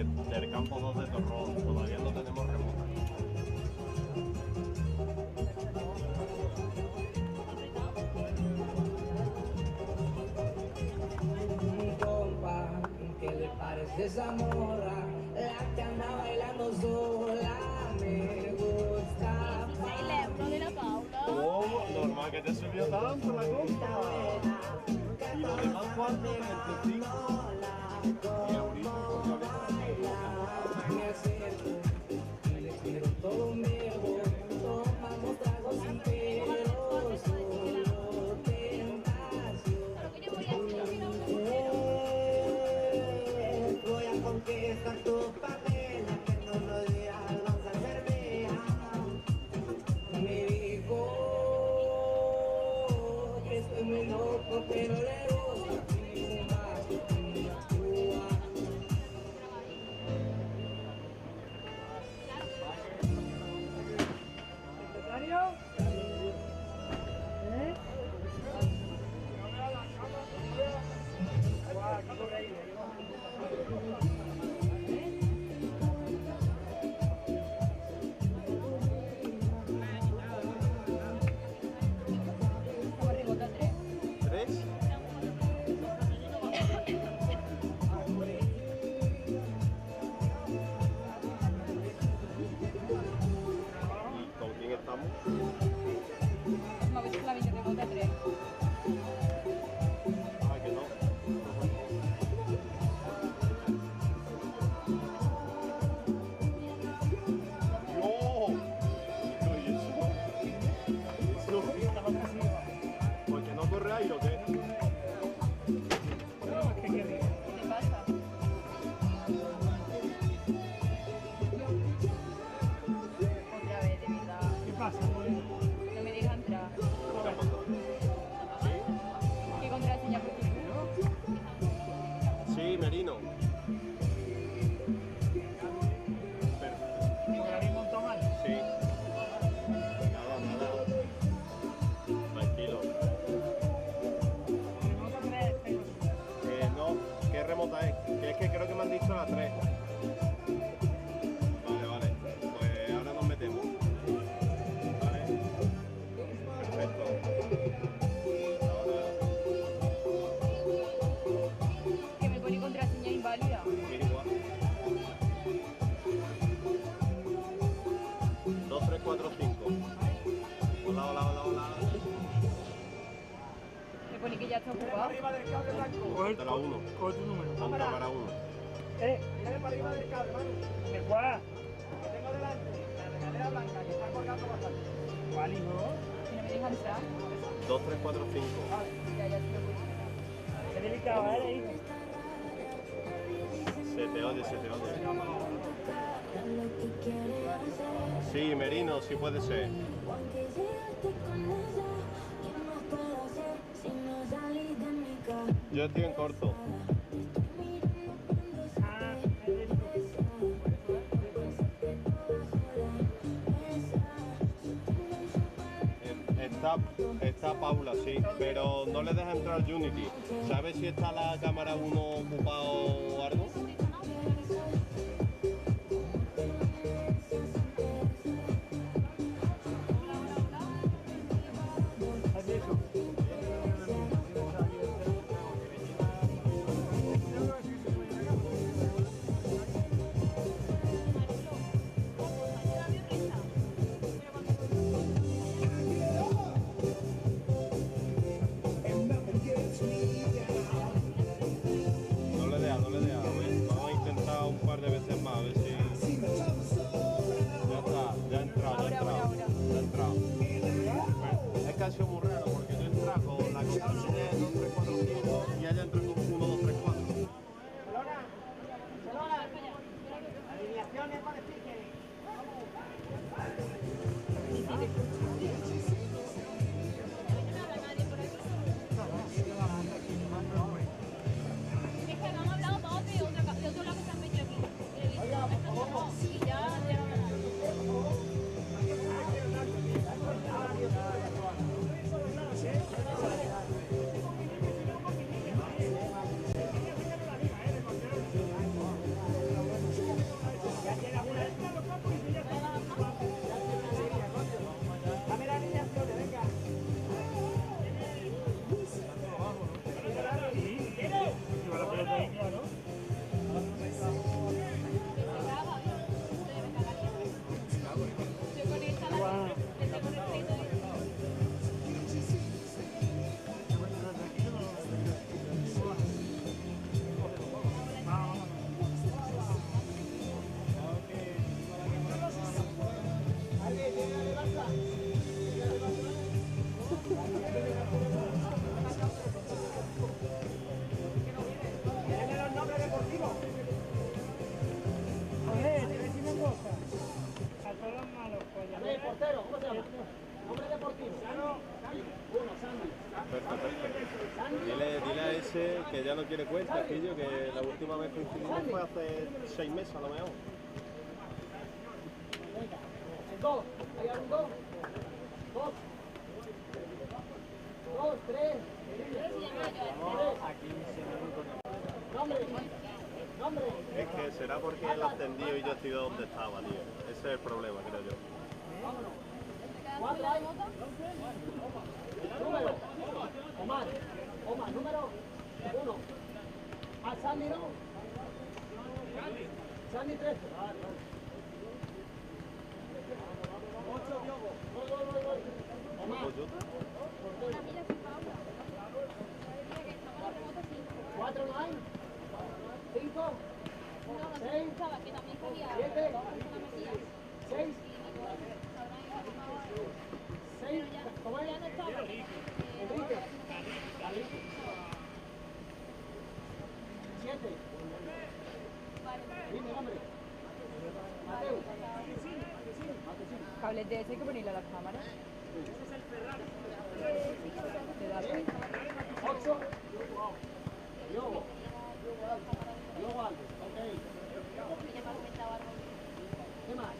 del campo 2 de Torrón, todavía no tenemos remota. ¿Qué le parece esa morra? La que anda bailando sola me gusta. 16 euros de la Paula. Oh, normal que te subió tanto la compra. Y lo demás cuánto, 25 y euritos por Me acerco y le quiero todo nuevo. Tomamos tragos sin pero solo tentación. Lo que yo voy a hacer, Voy a conquistar tu papela, que no nos dejan lanzar cerveza. Me dijo que estoy muy loco, pero le gusta fumar y actuar. ¿Secretario? ¿Eh? Guau, qué por ahí, ricota 3. 3. ¿Con quién estamos? Me habéis la ricota 3. Ah, que no. ¡No! ¿Y eso? ¿Porque no corre aire o qué? ¿Qué te pasa? Otra vez, de verdad. ¿Qué pasa? No me deja entrar. ¿Qué contraseña pusiste tú? Sí, Merino. ¿Que me la habéis montado mal? Sí. Nada, nada. Tranquilo. Remota 3, No, ¿qué remota es? Que es que creo que me han dicho la 3. Vale, vale. Pues ahora nos metemos. Vale. Perfecto. Ahora. Que me pone contraseña inválida. Igual. 2, 3, 4, 5. Hola, hola, hola, hola. Me pone que ya está ocupado. arriba del cable blanco. Ponte la 1. Coge tu número. Ponte cámara 1. Mírale para arriba del cable, Manu. ¿De cuál? Que tengo delante. La regadera blanca, que está colgando bastante. ¿Cuál, hijo? Que no me deja entrar. 2, 3, 4, 5. Ya se lo puse. Qué delicado eres, hijo. Se te oye, se te oye. Sí, Merino, sí puede ser. Yo estoy en corto. Ah, es Está Paula, sí, pero no le deja entrar Unity. ¿Sabes si está la cámara 1 ocupado o algo? No le deja. Vamos a intentar un par de veces más, a ver si... Ya ha entrado. Ya ha entrado. Es que ha sido muy raro porque yo entré con la contraseña de 2, 3, 4, 5 y ella entró con 1, 2, 3, 4. alineaciones para decir que... Es que no han hablado todos de otro lado que se han metido aquí. Y ya que ya no quiere cuenta, Quillo, que la última vez que coincidimos fue hace 6 meses a lo mejor. El 2, hay un 2. 2. 2, 3. A 15 minutos. Nombre. Nombre. Es que será porque él ha ascendido y yo estoy donde estaba, tío. Ese es el problema, creo yo. ¿Cuánto hay? Número. Omar. Omar, número 1. Ah, Sandy no. Sandy 13. Vale, vale. 8, Diogo. Voy. Omar. Una milla sin Pablo. Que estamos en remoto 5. 4 no hay. 5. No, no se 6. pensaba que también quería 7. 2 personas metidas. 6. Sabrán informado algo. 6. ¿Cómo es? Ya no estaba. Enrique. 7. Dime, hombre. Mateo. Cables de ese hay que ponerle a las cámaras. Te da fe. 8. Diogo. Diogo Alves. Ok. Ella me ha comentado algo. ¿Qué más?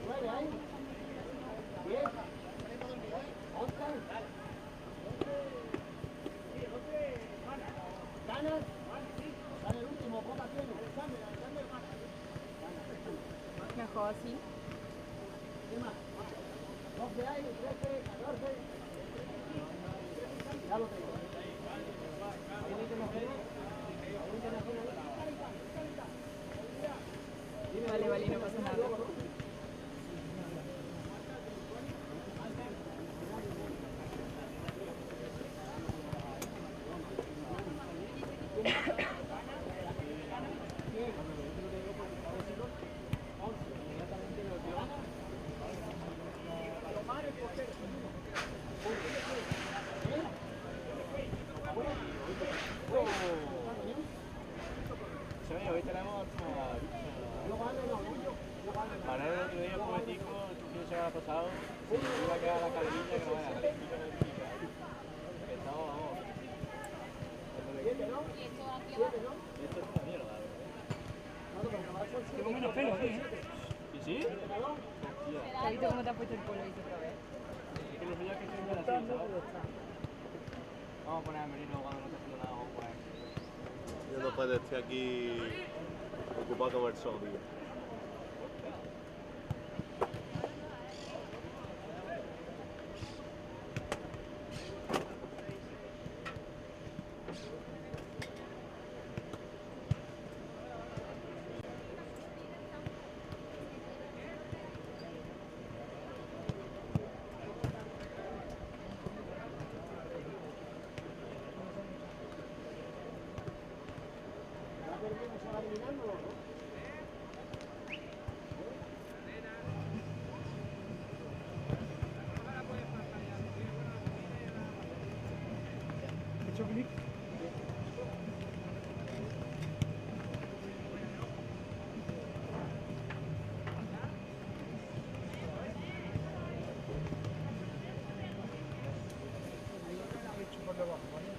9 ahí. 10. 11. ¿Ganas? Sale el último, poca tiene. Mejor así. ¿Qué más? 12 hay, 13, 14. Ya lo tengo. ¿Tiene que nacer? Vale, no pasa nada. Sí, hoy tenemos Manuel el otro día prometico, el fin de semana pasado, si me iba a quedar la calerilla que no vaya, calentita. Que estamos, vamos. Y esto aquí abajo. Esto es una mierda, ¿verdad? Tengo menos pelo, ¿sí? ¿Y sí? ¿Has visto cómo te has puesto el polo ahí otra vez? Es que los días que estoy así, ¿sabes? Vamos a poner a Merino cuando no esté haciendo nada, vamos a poner. Yo no puedo estar aquí ocupado con el sol, tío. ¿Hecho clic? Por debajo, ¿vale?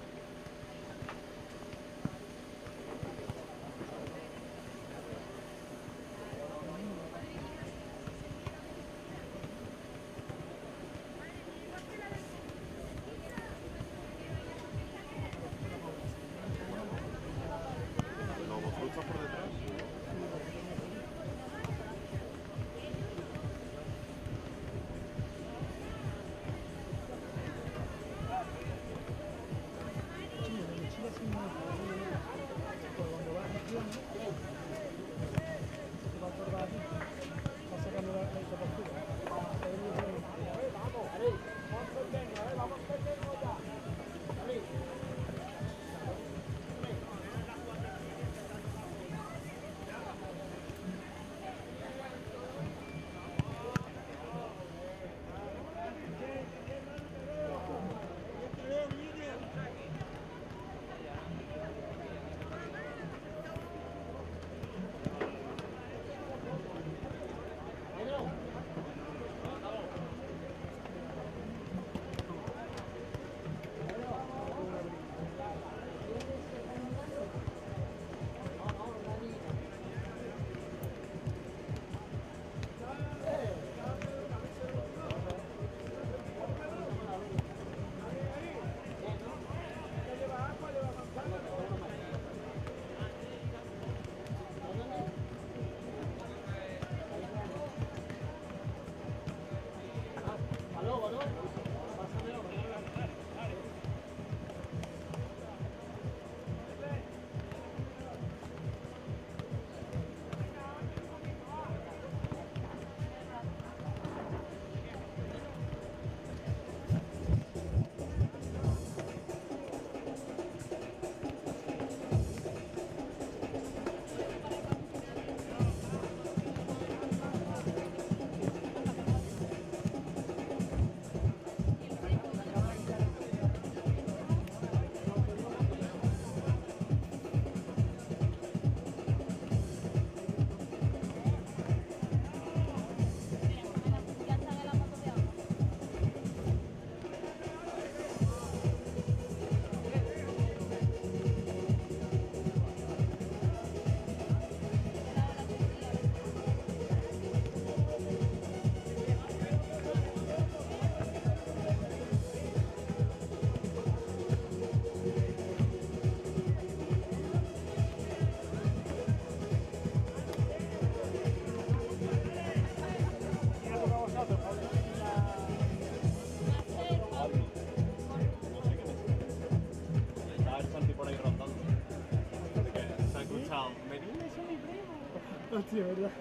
Hostia, ¿verdad?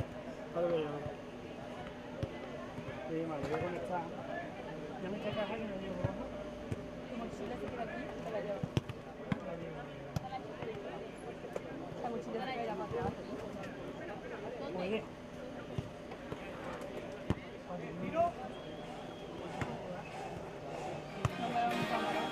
Ahora lo veo. Sí, vale, voy a conectar. Ya me está cajando y me llevo abajo. Tu mochila se queda aquí, te la llevo. La mochila se queda más atrás. Oye. No veo mi cámara.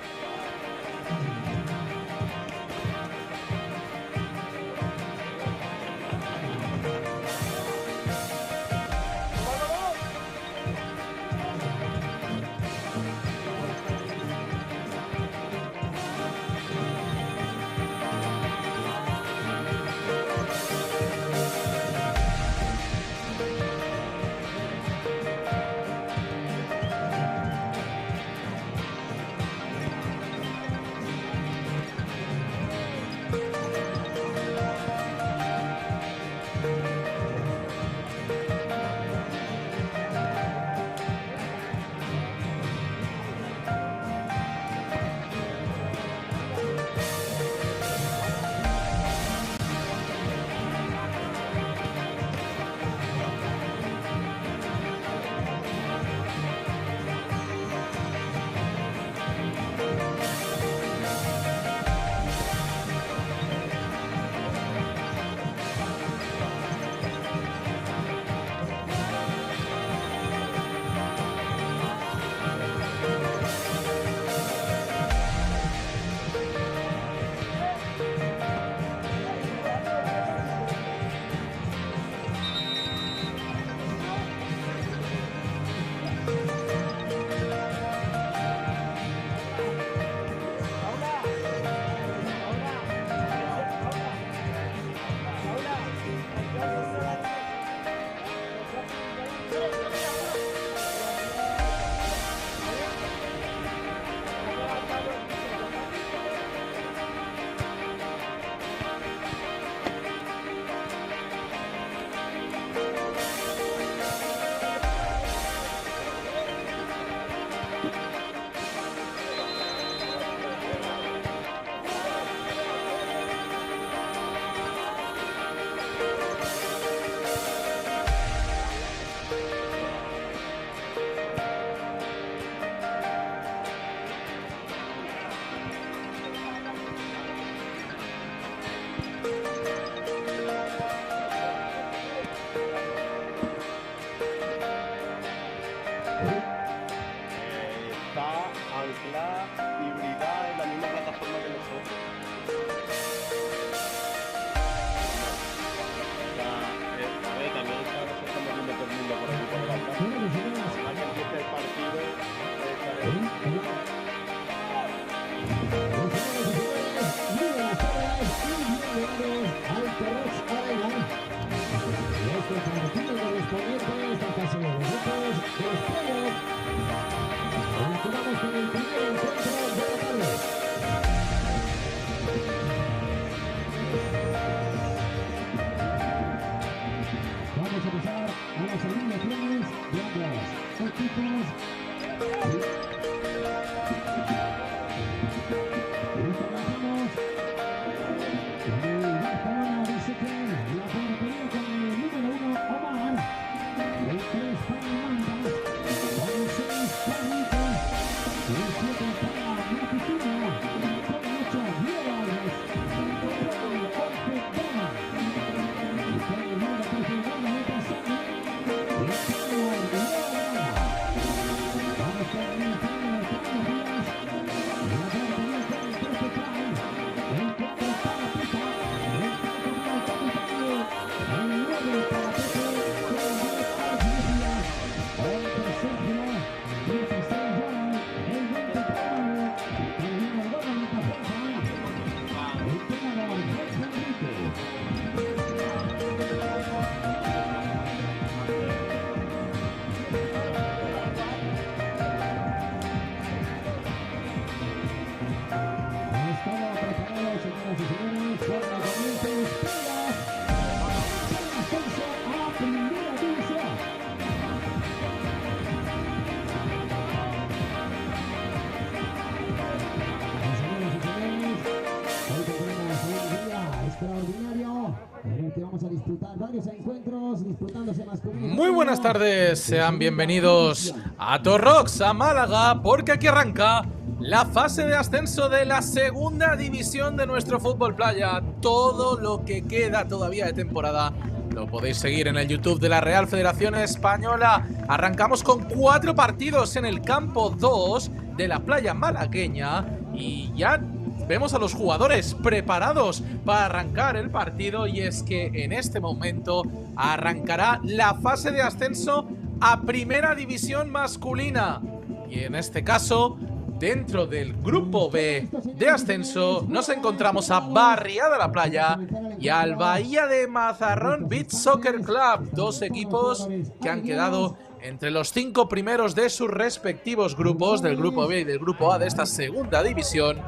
Muy buenas tardes, sean bienvenidos a Torrox, a Málaga, porque aquí arranca la fase de ascenso de la segunda división de nuestro fútbol playa. Todo lo que queda todavía de temporada lo podéis seguir en el YouTube de la Real Federación Española. Arrancamos con 4 partidos en el campo 2 de la playa malagueña y ya vemos a los jugadores preparados para arrancar el partido, y es que en este momento arrancará la fase de ascenso a Primera División masculina. Y en este caso, dentro del grupo B de ascenso, nos encontramos a Barriada La Playa y al Bahía de Mazarrón Beach Soccer Club, dos equipos que han quedado entre los 5 primeros de sus respectivos grupos, del grupo B y del grupo A de esta segunda división,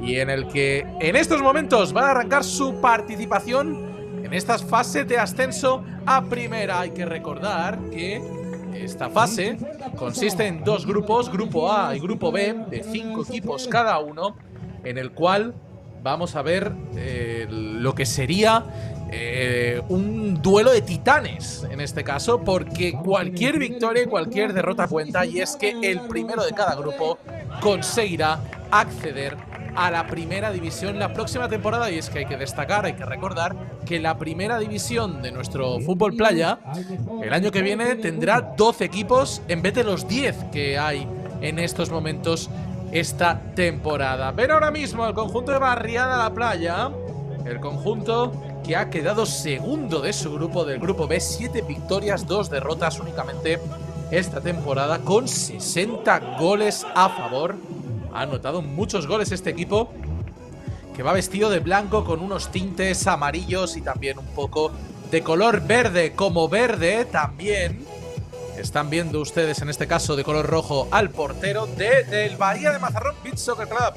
y en el que en estos momentos van a arrancar su participación en estas fases de ascenso a primera. Hay que recordar que esta fase consiste en 2 grupos, grupo A y grupo B, de 5 equipos cada uno, en el cual vamos a ver lo que sería un duelo de titanes en este caso, porque cualquier victoria y cualquier derrota cuenta, y es que el primero de cada grupo conseguirá acceder a la primera división la próxima temporada. Y es que hay que destacar, hay que recordar que la primera división de nuestro fútbol playa el año que viene tendrá 12 equipos en vez de los 10 que hay en estos momentos esta temporada. Ven ahora mismo al conjunto de Barriada La Playa, el conjunto que ha quedado segundo de su grupo, del grupo B, 7 victorias, 2 derrotas únicamente esta temporada, con 60 goles a favor. Ha anotado muchos goles este equipo, que va vestido de blanco con unos tintes amarillos y también un poco de color verde, como verde también están viendo ustedes en este caso de color rojo al portero del Bahía de Mazarrón Beach Soccer Club.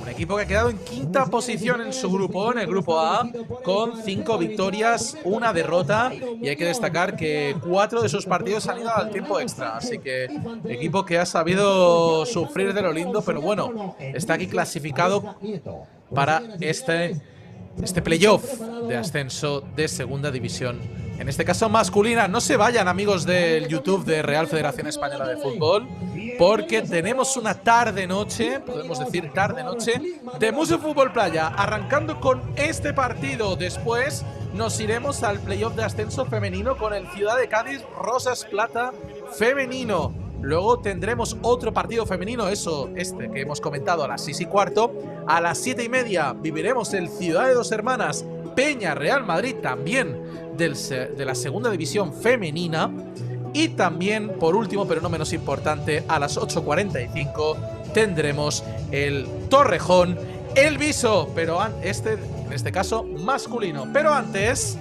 Un equipo que ha quedado en 5ª posición en su grupo, en el grupo A, con 5 victorias, 1 derrota. Y hay que destacar que 4 de sus partidos han ido al tiempo extra. Así que equipo que ha sabido sufrir de lo lindo, pero bueno, está aquí clasificado para este playoff de ascenso de segunda división, en este caso masculina. No se vayan, amigos del YouTube de Real Federación Española de Fútbol, porque tenemos una tarde-noche, podemos decir tarde-noche, de mucho fútbol playa, arrancando con este partido. Después nos iremos al playoff de ascenso femenino con el Ciudad de Cádiz Rosas Plata femenino. Luego tendremos otro partido femenino, este que hemos comentado, a las 6:15. A las 7:30 viviremos el Ciudad de Dos Hermanas Peña Real Madrid, también de la segunda división femenina. Y también, por último, pero no menos importante, a las 8:45 tendremos el Torrejón El Viso, pero en este caso masculino. Pero antes,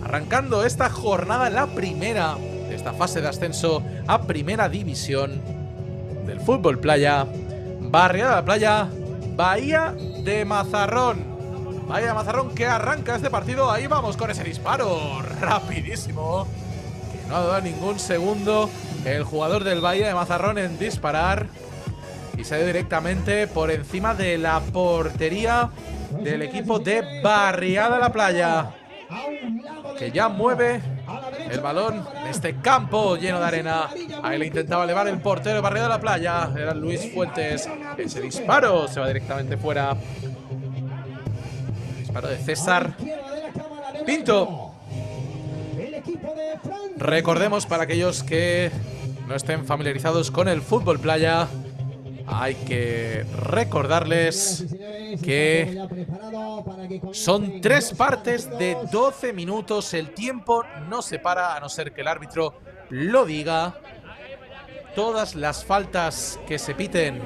arrancando esta jornada, la primera de esta fase de ascenso a primera división del fútbol playa, Barriada La Playa, Bahía de Mazarrón. Bahía de Mazarrón que arranca este partido. Ahí vamos con ese disparo rapidísimo, que no ha dado ningún segundo el jugador del Bahía de Mazarrón en disparar, y se ha ido directamente por encima de la portería del equipo de Barriada La Playa, que ya mueve el balón en este campo lleno de arena. Ahí le intentaba elevar el portero de Barriada La Playa, era Luis Fuentes. Ese disparo se va directamente fuera. Disparo de César Pinto. Recordemos, para aquellos que no estén familiarizados con el fútbol playa, hay que recordarles que son 3 partes de 12 minutos. El tiempo no se para a no ser que el árbitro lo diga. Todas las faltas que se piten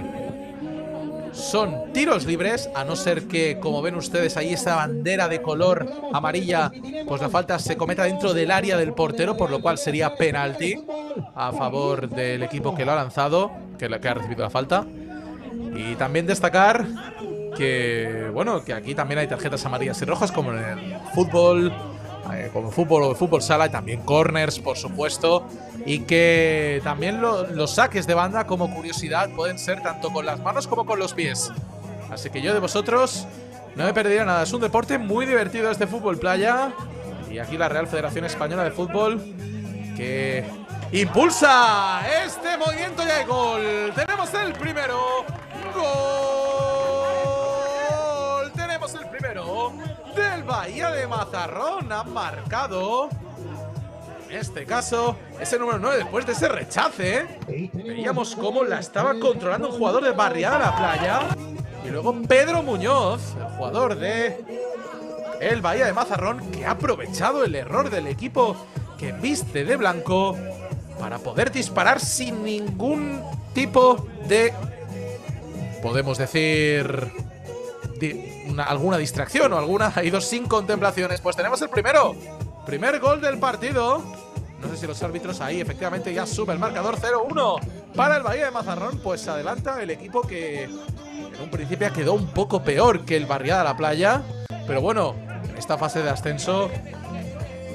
son tiros libres, a no ser que, como ven ustedes ahí, esa bandera de color amarilla, pues la falta se cometa dentro del área del portero, por lo cual sería penalti a favor del equipo que lo ha lanzado, que ha recibido la falta. Y también destacar que, bueno, que aquí también hay tarjetas amarillas y rojas, como en el fútbol, como fútbol o fútbol sala, y también corners, por supuesto. Y que también los saques de banda, como curiosidad, pueden ser tanto con las manos como con los pies. Así que yo de vosotros no me perdería nada. Es un deporte muy divertido este fútbol playa. Y aquí la Real Federación Española de Fútbol, que impulsa este movimiento y hay gol. Tenemos el primero. Gol. Tenemos el primero del Bahía de Mazarrón. Ha marcado, en este caso, ese número 9 después de ese rechace. Veíamos cómo la estaba controlando un jugador de Barriada de la Playa. Y luego Pedro Muñoz, el jugador de el Bahía de Mazarrón, que ha aprovechado el error del equipo que viste de blanco para poder disparar sin ningún tipo de, podemos decir, alguna distracción o alguna. Ha ido sin contemplaciones. Pues tenemos el primer gol del partido. No sé si los árbitros ahí efectivamente ya sube el marcador. 0-1 para el Bahía de Mazarrón. Pues adelanta el equipo que en un principio quedó un poco peor que el Barriada de la Playa. Pero bueno, en esta fase de ascenso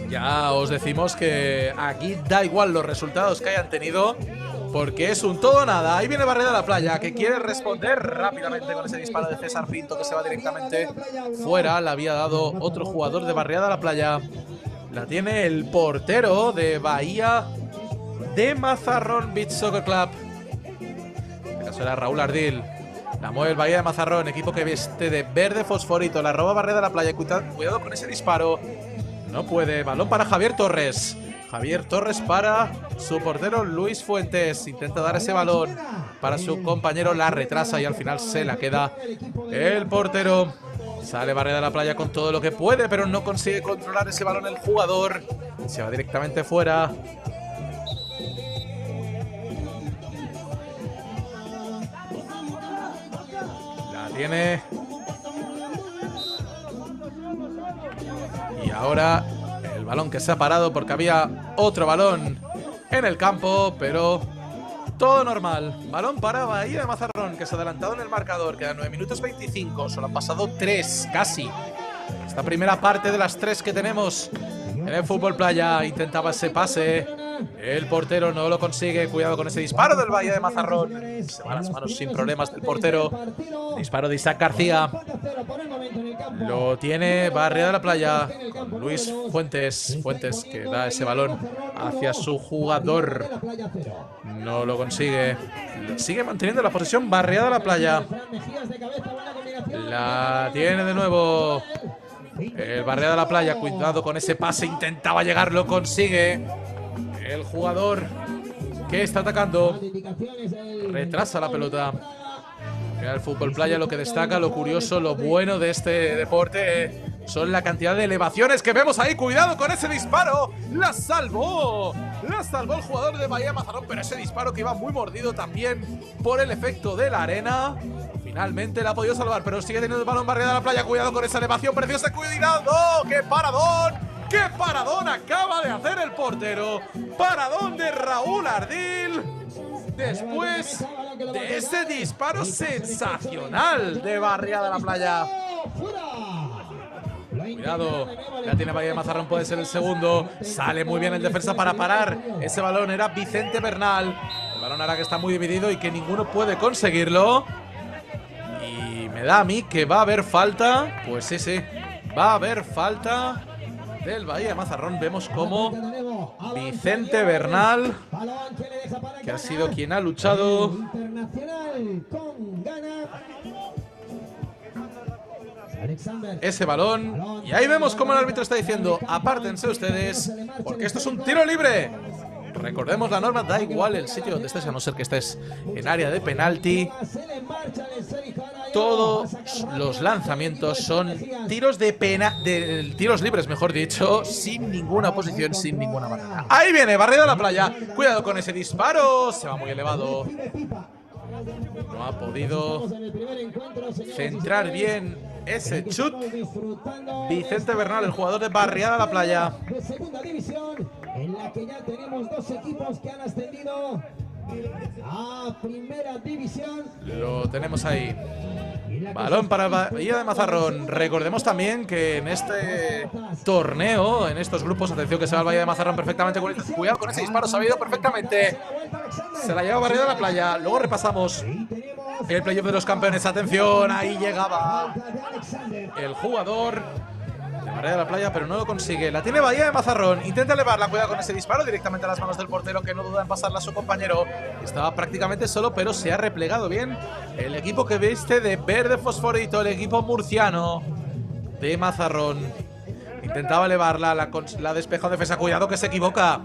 ya os decimos que aquí da igual los resultados que hayan tenido, porque es un todo o nada. Ahí viene Barriada de la Playa, que quiere responder rápidamente con ese disparo de César Pinto, que se va directamente fuera. La había dado otro jugador de Barriada de la Playa. La tiene el portero de Bahía de Mazarrón Beach Soccer Club. En este caso era Raúl Ardil. La mueve el Bahía de Mazarrón, equipo que viste de verde fosforito. La roba Barriada de la Playa. Cuidado con ese disparo. No puede. Balón para Javier Torres. Javier Torres para su portero Luis Fuentes. Intenta dar ese balón para su compañero. La retrasa y al final se la queda el portero. Sale Barriada de la Playa con todo lo que puede, pero no consigue controlar ese balón el jugador. Se va directamente fuera. La tiene. Y ahora el balón que se ha parado porque había otro balón en el campo, pero todo normal. Balón para Bahía de Mazarrón, que se ha adelantado en el marcador. Quedan 9 minutos 25, solo han pasado 3, casi. Esta primera parte de las 3 que tenemos en el fútbol playa. Intentaba ese pase, el portero no lo consigue. Cuidado con ese disparo del Bahía de Mazarrón. Se va a las manos sin problemas del portero. Disparo de Isaac García. Lo tiene Barriada de la Playa. Luis Fuentes. Fuentes que da ese balón hacia su jugador. No lo consigue. Sigue manteniendo la posesión Barriada de la Playa. La tiene de nuevo el Barriada de la Playa. Cuidado con ese pase. Intentaba llegar, lo consigue. El jugador que está atacando retrasa la pelota. Mira, el fútbol playa lo que destaca, lo curioso, lo bueno de este deporte son la cantidad de elevaciones que vemos ahí. Cuidado con ese disparo. La salvó el jugador de Bahía Mazarrón, pero ese disparo que iba muy mordido también por el efecto de la arena. Finalmente la ha podido salvar, pero sigue teniendo el balón Barriada de la Playa. Cuidado con esa elevación preciosa. Cuidado. ¡Qué paradón! ¡Qué paradón acaba de hacer el portero! Paradón de Raúl Ardil. Después de ese disparo sensacional de Barriada de la Playa. Cuidado, ya tiene Bahía de Mazarrón, puede ser el segundo. Sale muy bien el defensa para parar ese balón, era Vicente Bernal. El balón ahora que está muy dividido y que ninguno puede conseguirlo. Y me da a mí que va a haber falta. Pues sí, va a haber falta del Bahía de Mazarrón. Vemos como Vicente Bernal, que ha sido quien ha luchado, ese balón. Y ahí vemos como el árbitro está diciendo: apártense ustedes, porque esto es un tiro libre. Recordemos la norma, da igual el sitio donde estés, a no ser que estés en área de penalti. Todos los lanzamientos son tiros de tiros libres, mejor dicho, sin ninguna oposición, sin ninguna barrera. Ahí viene Barriada de la Playa. Cuidado con ese disparo. Se va muy elevado. No ha podido centrar bien ese chut. Vicente Bernal, el jugador de Barriada de la Playa. En la que ya tenemos dos equipos que han ascendido a primera división. Lo tenemos ahí. Balón para Bahía de Mazarrón. Recordemos también que en este torneo, en estos grupos, atención que se va el Bahía de Mazarrón perfectamente. Cuidado con ese disparo, se ha ido perfectamente. Se la lleva Barriada de la Playa. Luego repasamos el playoff de los campeones. Atención, ahí llegaba el jugador de Barrera de la playa, pero no lo consigue. La tiene Bahía de Mazarrón. Intenta elevarla. Cuidado con ese disparo directamente a las manos del portero, que no duda en pasarla a su compañero. Estaba prácticamente solo, pero se ha replegado bien el equipo que viste de verde fosforito, el equipo murciano de Mazarrón. Intentaba elevarla, la despeja en defensa. Cuidado que se equivoca.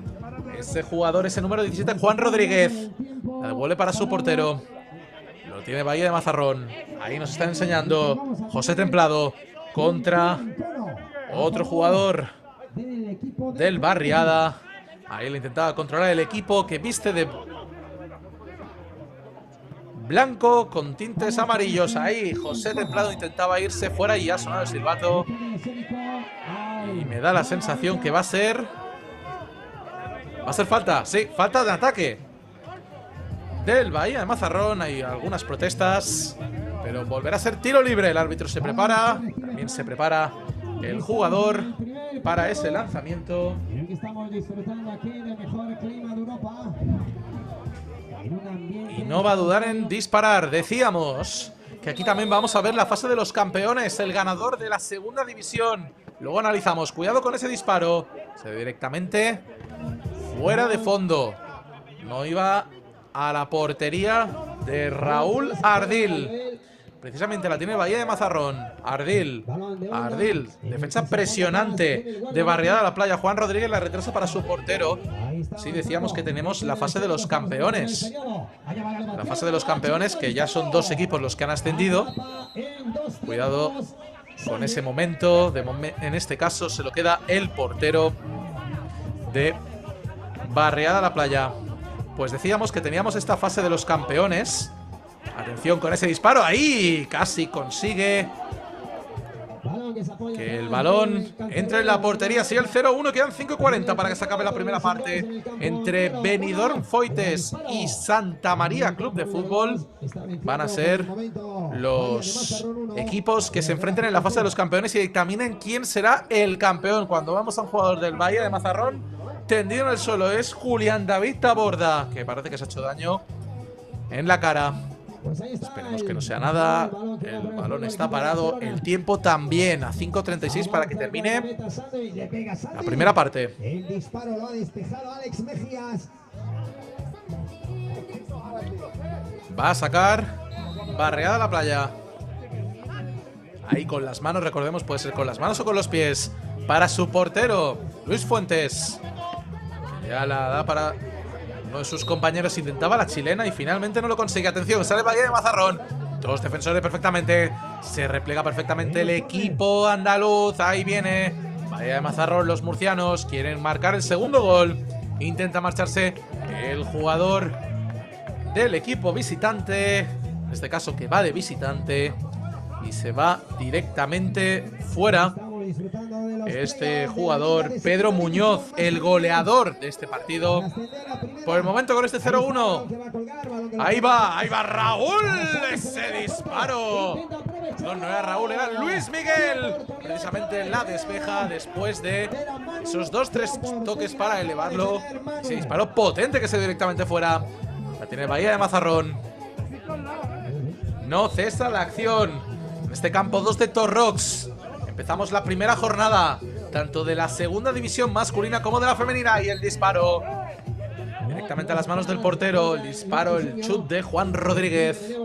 Ese jugador, ese número 17, Juan Rodríguez. La devuelve para su portero. Lo tiene Bahía de Mazarrón. Ahí nos está enseñando José Templado contra otro jugador del Barriada. Ahí le intentaba controlar el equipo que viste de blanco con tintes amarillos. Ahí José Templado intentaba irse fuera y ha sonado el silbato. Y me da la sensación que va a ser falta. Sí, falta de ataque del Bahía de Mazarrón. Hay algunas protestas, pero volverá a ser tiro libre. El árbitro se prepara. También se prepara el jugador para ese lanzamiento. Y no va a dudar en disparar. Decíamos que aquí también vamos a ver la fase de los campeones, el ganador de la segunda división. Luego analizamos. Cuidado con ese disparo. Se ve directamente fuera de fondo. No iba a la portería de Raúl Ardil. Precisamente la tiene Bahía de Mazarrón. Ardil. Defensa presionante de Barriada de la Playa. Juan Rodríguez la retrasa para su portero. Sí, decíamos que tenemos la fase de los campeones. La fase de los campeones, que ya son 2 equipos los que han ascendido. Cuidado con ese momento. En este caso se lo queda el portero de Barriada de la Playa. Pues decíamos que teníamos esta fase de los campeones. Atención con ese disparo. Ahí casi consigue que el balón entre en la portería. Sigue el 0-1. Quedan 5:40 para que se acabe la primera parte entre Benidorm Foites y Santa María Club de Fútbol. Van a ser los equipos que se enfrenten en la fase de los campeones y dictaminen quién será el campeón. Cuando vamos a un jugador del Bahía de Mazarrón tendido en el suelo, es Julián David Taborda, que parece que se ha hecho daño en la cara. Esperemos que no sea nada. El balón está parado. El tiempo también a 5:36 para que termine la primera parte. El disparo lo ha despejado Alex Mejías. Va a sacar Barriada de la Playa. Ahí con las manos, recordemos, puede ser con las manos o con los pies. Para su portero, Luis Fuentes. Ya la da para uno de sus compañeros. Intentaba la chilena y finalmente no lo consigue. Atención, sale Bahía de Mazarrón. 2 defensores perfectamente. Se replega perfectamente el equipo andaluz. Ahí viene Bahía de Mazarrón. Los murcianos quieren marcar el segundo gol. Intenta marcharse el jugador del equipo visitante. En este caso que va de visitante. Y se va directamente fuera. Este jugador, Pedro Muñoz, el goleador de este partido. Por el momento con este 0-1. Ahí va Raúl. Ese disparo. No era Raúl, era Luis Miguel. Precisamente la despeja después de esos 2-3 toques para elevarlo. Ese disparo potente que se directamente fuera. La tiene Bahía de Mazarrón. No cesa la acción. En este campo 2 de Torrox. Empezamos la primera jornada, tanto de la segunda división masculina como de la femenina. Y el disparo directamente a las manos del portero. El disparo, el chut de Juan Rodríguez.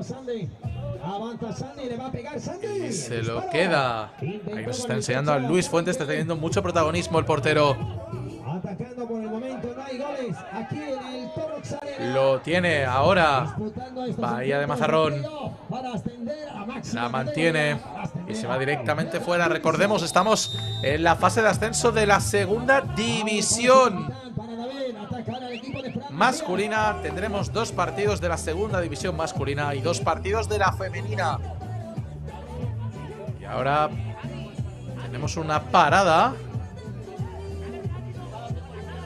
Y se lo queda. Ahí nos está enseñando a Luis Fuentes. Está teniendo mucho protagonismo el portero. Lo tiene ahora Bahía de Mazarrón. La mantiene y se va directamente fuera. Recordemos, estamos en la fase de ascenso de la segunda división masculina. Tendremos 2 partidos de la segunda división masculina y 2 partidos de la femenina. Y ahora tenemos una parada.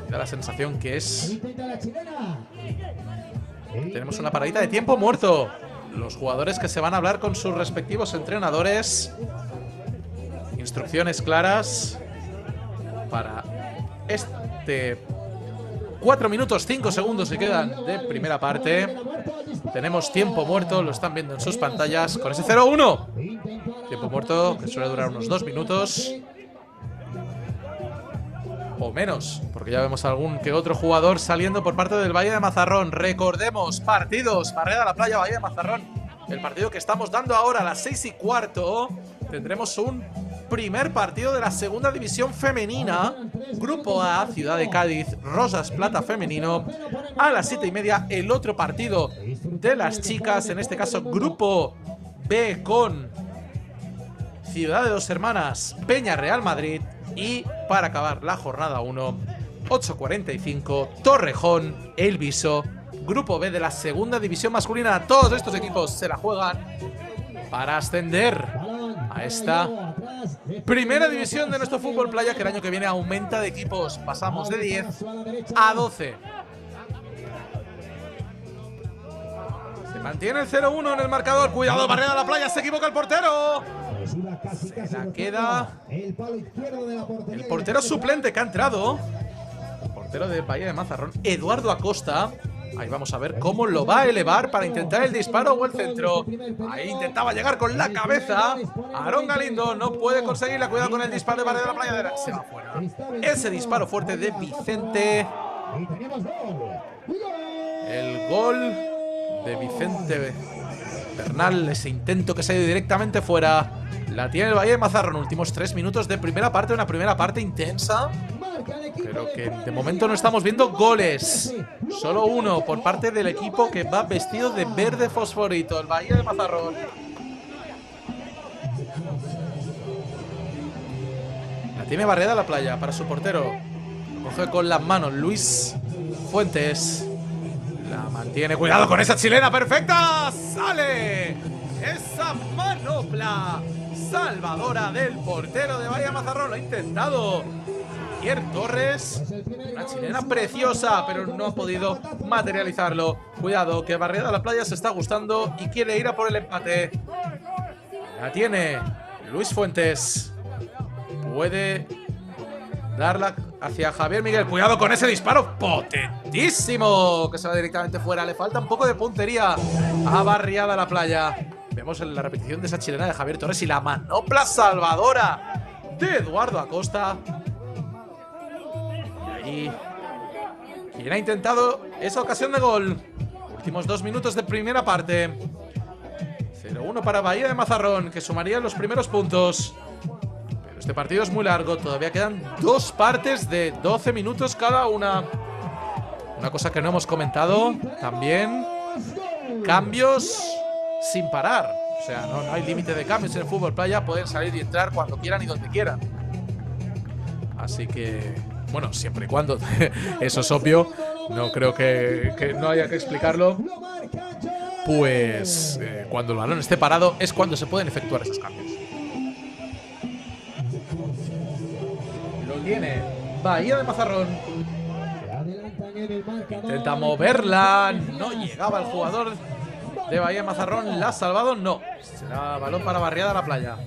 Da la sensación que es... Tenemos una paradita de tiempo muerto. Los jugadores que se van a hablar con sus respectivos entrenadores. Instrucciones claras para este 4 minutos 5 segundos que quedan de primera parte. Tenemos tiempo muerto, lo están viendo en sus pantallas con ese 0-1. Tiempo muerto que suele durar unos 2 minutos. O menos, porque ya vemos algún que otro jugador saliendo por parte del Valle de Mazarrón. Recordemos, partidos, Barriada de la Playa, Valle de Mazarrón. El partido que estamos dando ahora a las 6:15. Tendremos un primer partido de la segunda división femenina. Grupo A, Ciudad de Cádiz, Rosas Plata femenino. A las 7:30 el otro partido de las chicas, en este caso Grupo B con Ciudad de Dos Hermanas, Peña Real Madrid. Y para acabar la jornada 1, 8:45, Torrejón, El Viso, Grupo B de la segunda división masculina. Todos estos equipos se la juegan para ascender a esta primera división de nuestro fútbol playa, que el año que viene aumenta de equipos. Pasamos de 10 a 12. Se mantiene el 0-1 en el marcador. Cuidado, Barriada de la Playa, se equivoca el portero. Se la queda el portero suplente que ha entrado. El portero de Valle de Mazarrón, Eduardo Acosta. Ahí vamos a ver cómo lo va a elevar para intentar el disparo o el centro. Ahí intentaba llegar con la cabeza. Aarón Galindo no puede conseguirla. Cuidado con el disparo de Barriada de la Playa. Se va fuera. Ese disparo fuerte de Vicente. El gol de Vicente Bernal. Ese intento que se ha ido directamente fuera. La tiene el Valle de Mazarrón. Últimos 3 minutos de primera parte. Una primera parte intensa, pero que de momento no estamos viendo goles. Solo uno por parte del equipo que va vestido de verde fosforito, el Valle de Mazarrón. La tiene Barriada de la Playa para su portero. Coge con las manos Luis Fuentes. La mantiene. Cuidado con esa chilena perfecta. ¡Sale! Esa manopla salvadora del portero de Valle de Mazarrón. Lo ha intentado Javier Torres. Una chilena preciosa, pero no ha podido materializarlo. Cuidado, que Barriada de la Playa se está gustando y quiere ir a por el empate. La tiene Luis Fuentes. Puede darla hacia Javier Miguel. Cuidado con ese disparo potentísimo, que se va directamente fuera. Le falta un poco de puntería a Barriada de la Playa. Vemos la repetición de esa chilena de Javier Torres y la manopla salvadora de Eduardo Acosta. Y ahí, quien ha intentado esa ocasión de gol. Últimos 2 minutos de primera parte. 0-1 para Valle de Mazarrón, que sumaría los primeros puntos. Pero este partido es muy largo. Todavía quedan 2 partes de 12 minutos cada una. Una cosa que no hemos comentado también: cambios sin parar. O sea, no hay límite de cambios en el fútbol playa. Pueden salir y entrar cuando quieran y donde quieran. Así que, bueno, siempre y cuando eso es obvio, no creo que no haya que explicarlo. Pues cuando el balón esté parado es cuando se pueden efectuar esos cambios. Lo tiene Bahía de Mazarrón. Intenta moverla. No llegaba el jugador de Bahía de Mazarrón. ¿La ha salvado? No. Será balón para Barriada de la Playa,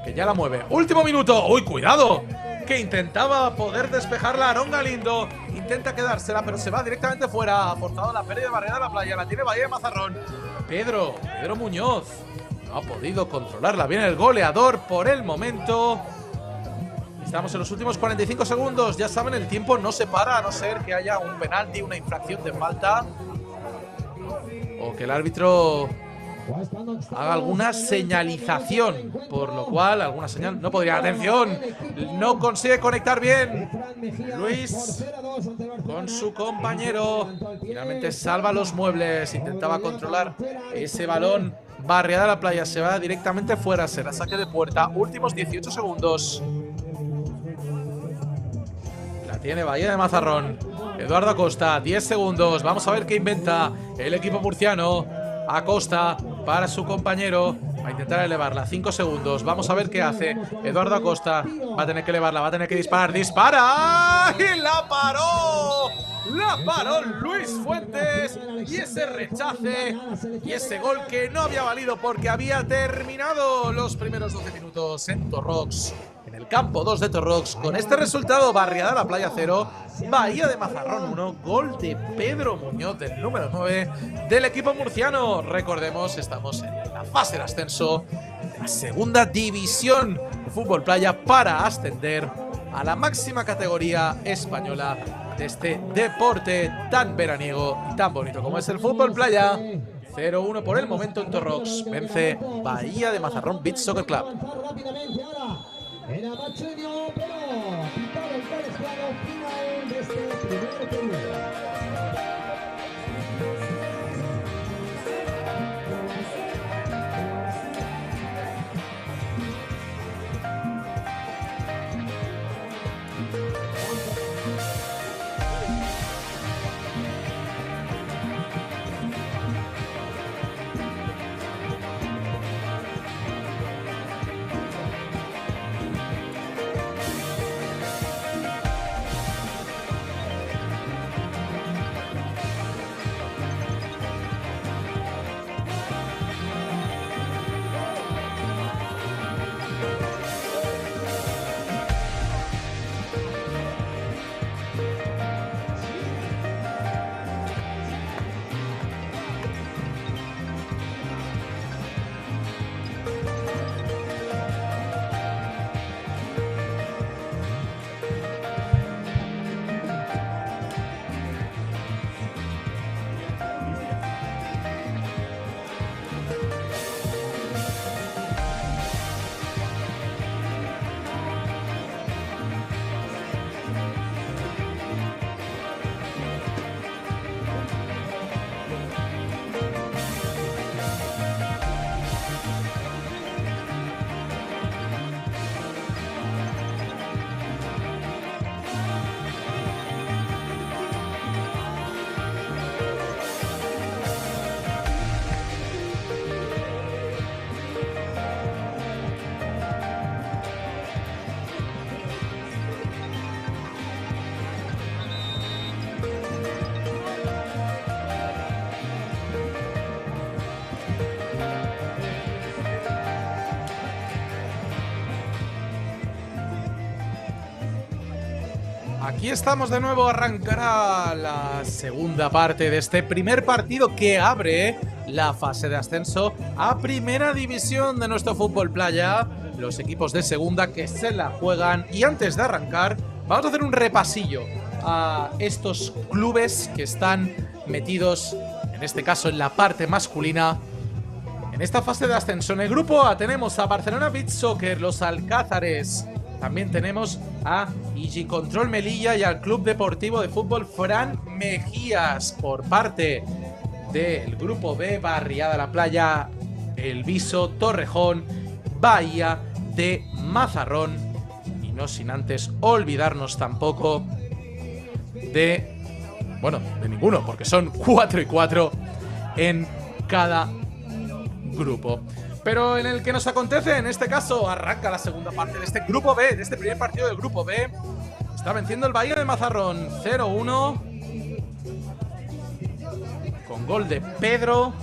que ya la mueve. Último minuto. ¡Uy, cuidado! Que intentaba poder despejarla Aarón Galindo. Intenta quedársela, pero se va directamente fuera. Ha forzado la pérdida de Barriada de la Playa. La tiene Bahía de Mazarrón. Pedro Muñoz no ha podido controlarla bien el goleador por el momento. Estamos en los últimos 45 segundos. Ya saben, el tiempo no se para, a no ser que haya un penalti, una infracción de falta, o que el árbitro haga alguna señalización, por lo cual alguna señal no podría. Atención, no consigue conectar bien Luis con su compañero. Finalmente salva los muebles. Intentaba controlar ese balón. Barriada de la Playa se va directamente fuera. Será saque de puerta. Últimos 18 segundos. La tiene Bahía de Mazarrón. Eduardo Acosta, 10 segundos. Vamos a ver qué inventa el equipo murciano. Acosta para su compañero. Va a intentar elevarla. 5 segundos. Vamos a ver qué hace Eduardo Acosta. Va a tener que elevarla. Va a tener que disparar. ¡Dispara! ¡Y la paró! ¡La paró Luis Fuentes! Y ese rechace y ese gol que no había valido porque había terminado los primeros 12 minutos en Torrox. En el campo 2 de Torrox. Con este resultado: Barriada de la Playa 0, Bahía de Mazarrón 1. Gol de Pedro Muñoz, del número 9 del equipo murciano. Recordemos, estamos en la fase de ascenso de la segunda división fútbol playa para ascender a la máxima categoría española de este deporte tan veraniego y tan bonito como es el fútbol playa. 0-1 por el momento en Torrox. Vence Bahía de Mazarrón Beach Soccer Club. Rápidamente ahora. Era Machuño, pero pintado el gol claro final de este primer periodo. Aquí estamos de nuevo, arrancará la segunda parte de este primer partido que abre la fase de ascenso a primera división de nuestro fútbol playa. Los equipos de segunda que se la juegan, y antes de arrancar vamos a hacer un repasillo a estos clubes que están metidos, en este caso en la parte masculina, en esta fase de ascenso. En el grupo A tenemos a Barcelona Beach Soccer, los Alcázares. También tenemos a IG Control Melilla y al Club Deportivo de Fútbol Fran Mejías. Por parte del grupo B, Barriada La Playa, El Viso, Torrejón, Bahía de Mazarrón. Y no sin antes olvidarnos tampoco de... bueno, de ninguno, porque son 4 y 4 en cada grupo. Pero en el que nos acontece, en este caso, arranca la segunda parte de este grupo B, de este primer partido del grupo B. Está venciendo el Bahía de Mazarrón 0-1. Con gol de Pedro.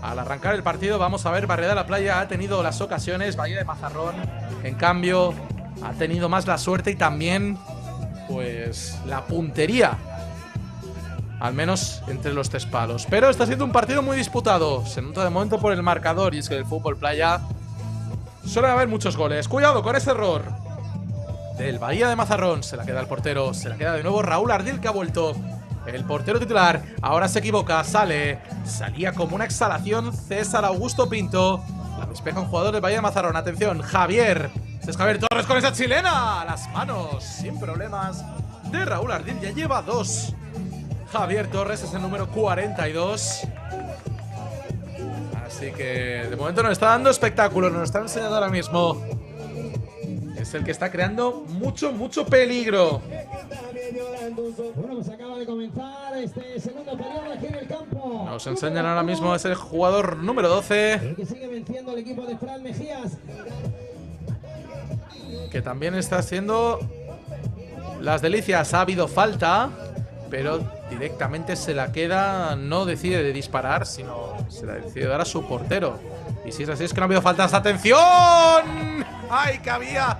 Al arrancar el partido, vamos a ver, Barriada La Playa ha tenido las ocasiones. Bahía de Mazarrón, en cambio, ha tenido más la suerte y también, pues, la puntería. Al menos entre los 3 palos. Pero está siendo un partido muy disputado. Se nota de momento por el marcador. Y es que el fútbol playa suele haber muchos goles. Cuidado con ese error del Bahía de Mazarrón. Se la queda el portero. Se la queda de nuevo Raúl Ardil, que ha vuelto. El portero titular ahora se equivoca. Salía como una exhalación César Augusto Pinto. La despeja un jugador del Bahía de Mazarrón. Atención, Javier. Es Javier Torres con esa chilena. A las manos, sin problemas, de Raúl Ardil. Ya lleva 2. Javier Torres es el número 42. Así que de momento nos está dando espectáculo. Nos está enseñando ahora mismo. Es el que está creando mucho peligro. Bueno, pues acaba de comenzar este segundo periodo aquí en el campo. Nos enseñan ahora mismo, es el jugador número 12. El que sigue venciendo el equipo de Fran Mejías. Que también está haciendo las delicias. Ha habido falta, pero directamente se la queda. No decide de disparar, sino se la decide dar a su portero. Y si es así, es que no ha habido faltas. ¡Atención! ¡Ay, que había!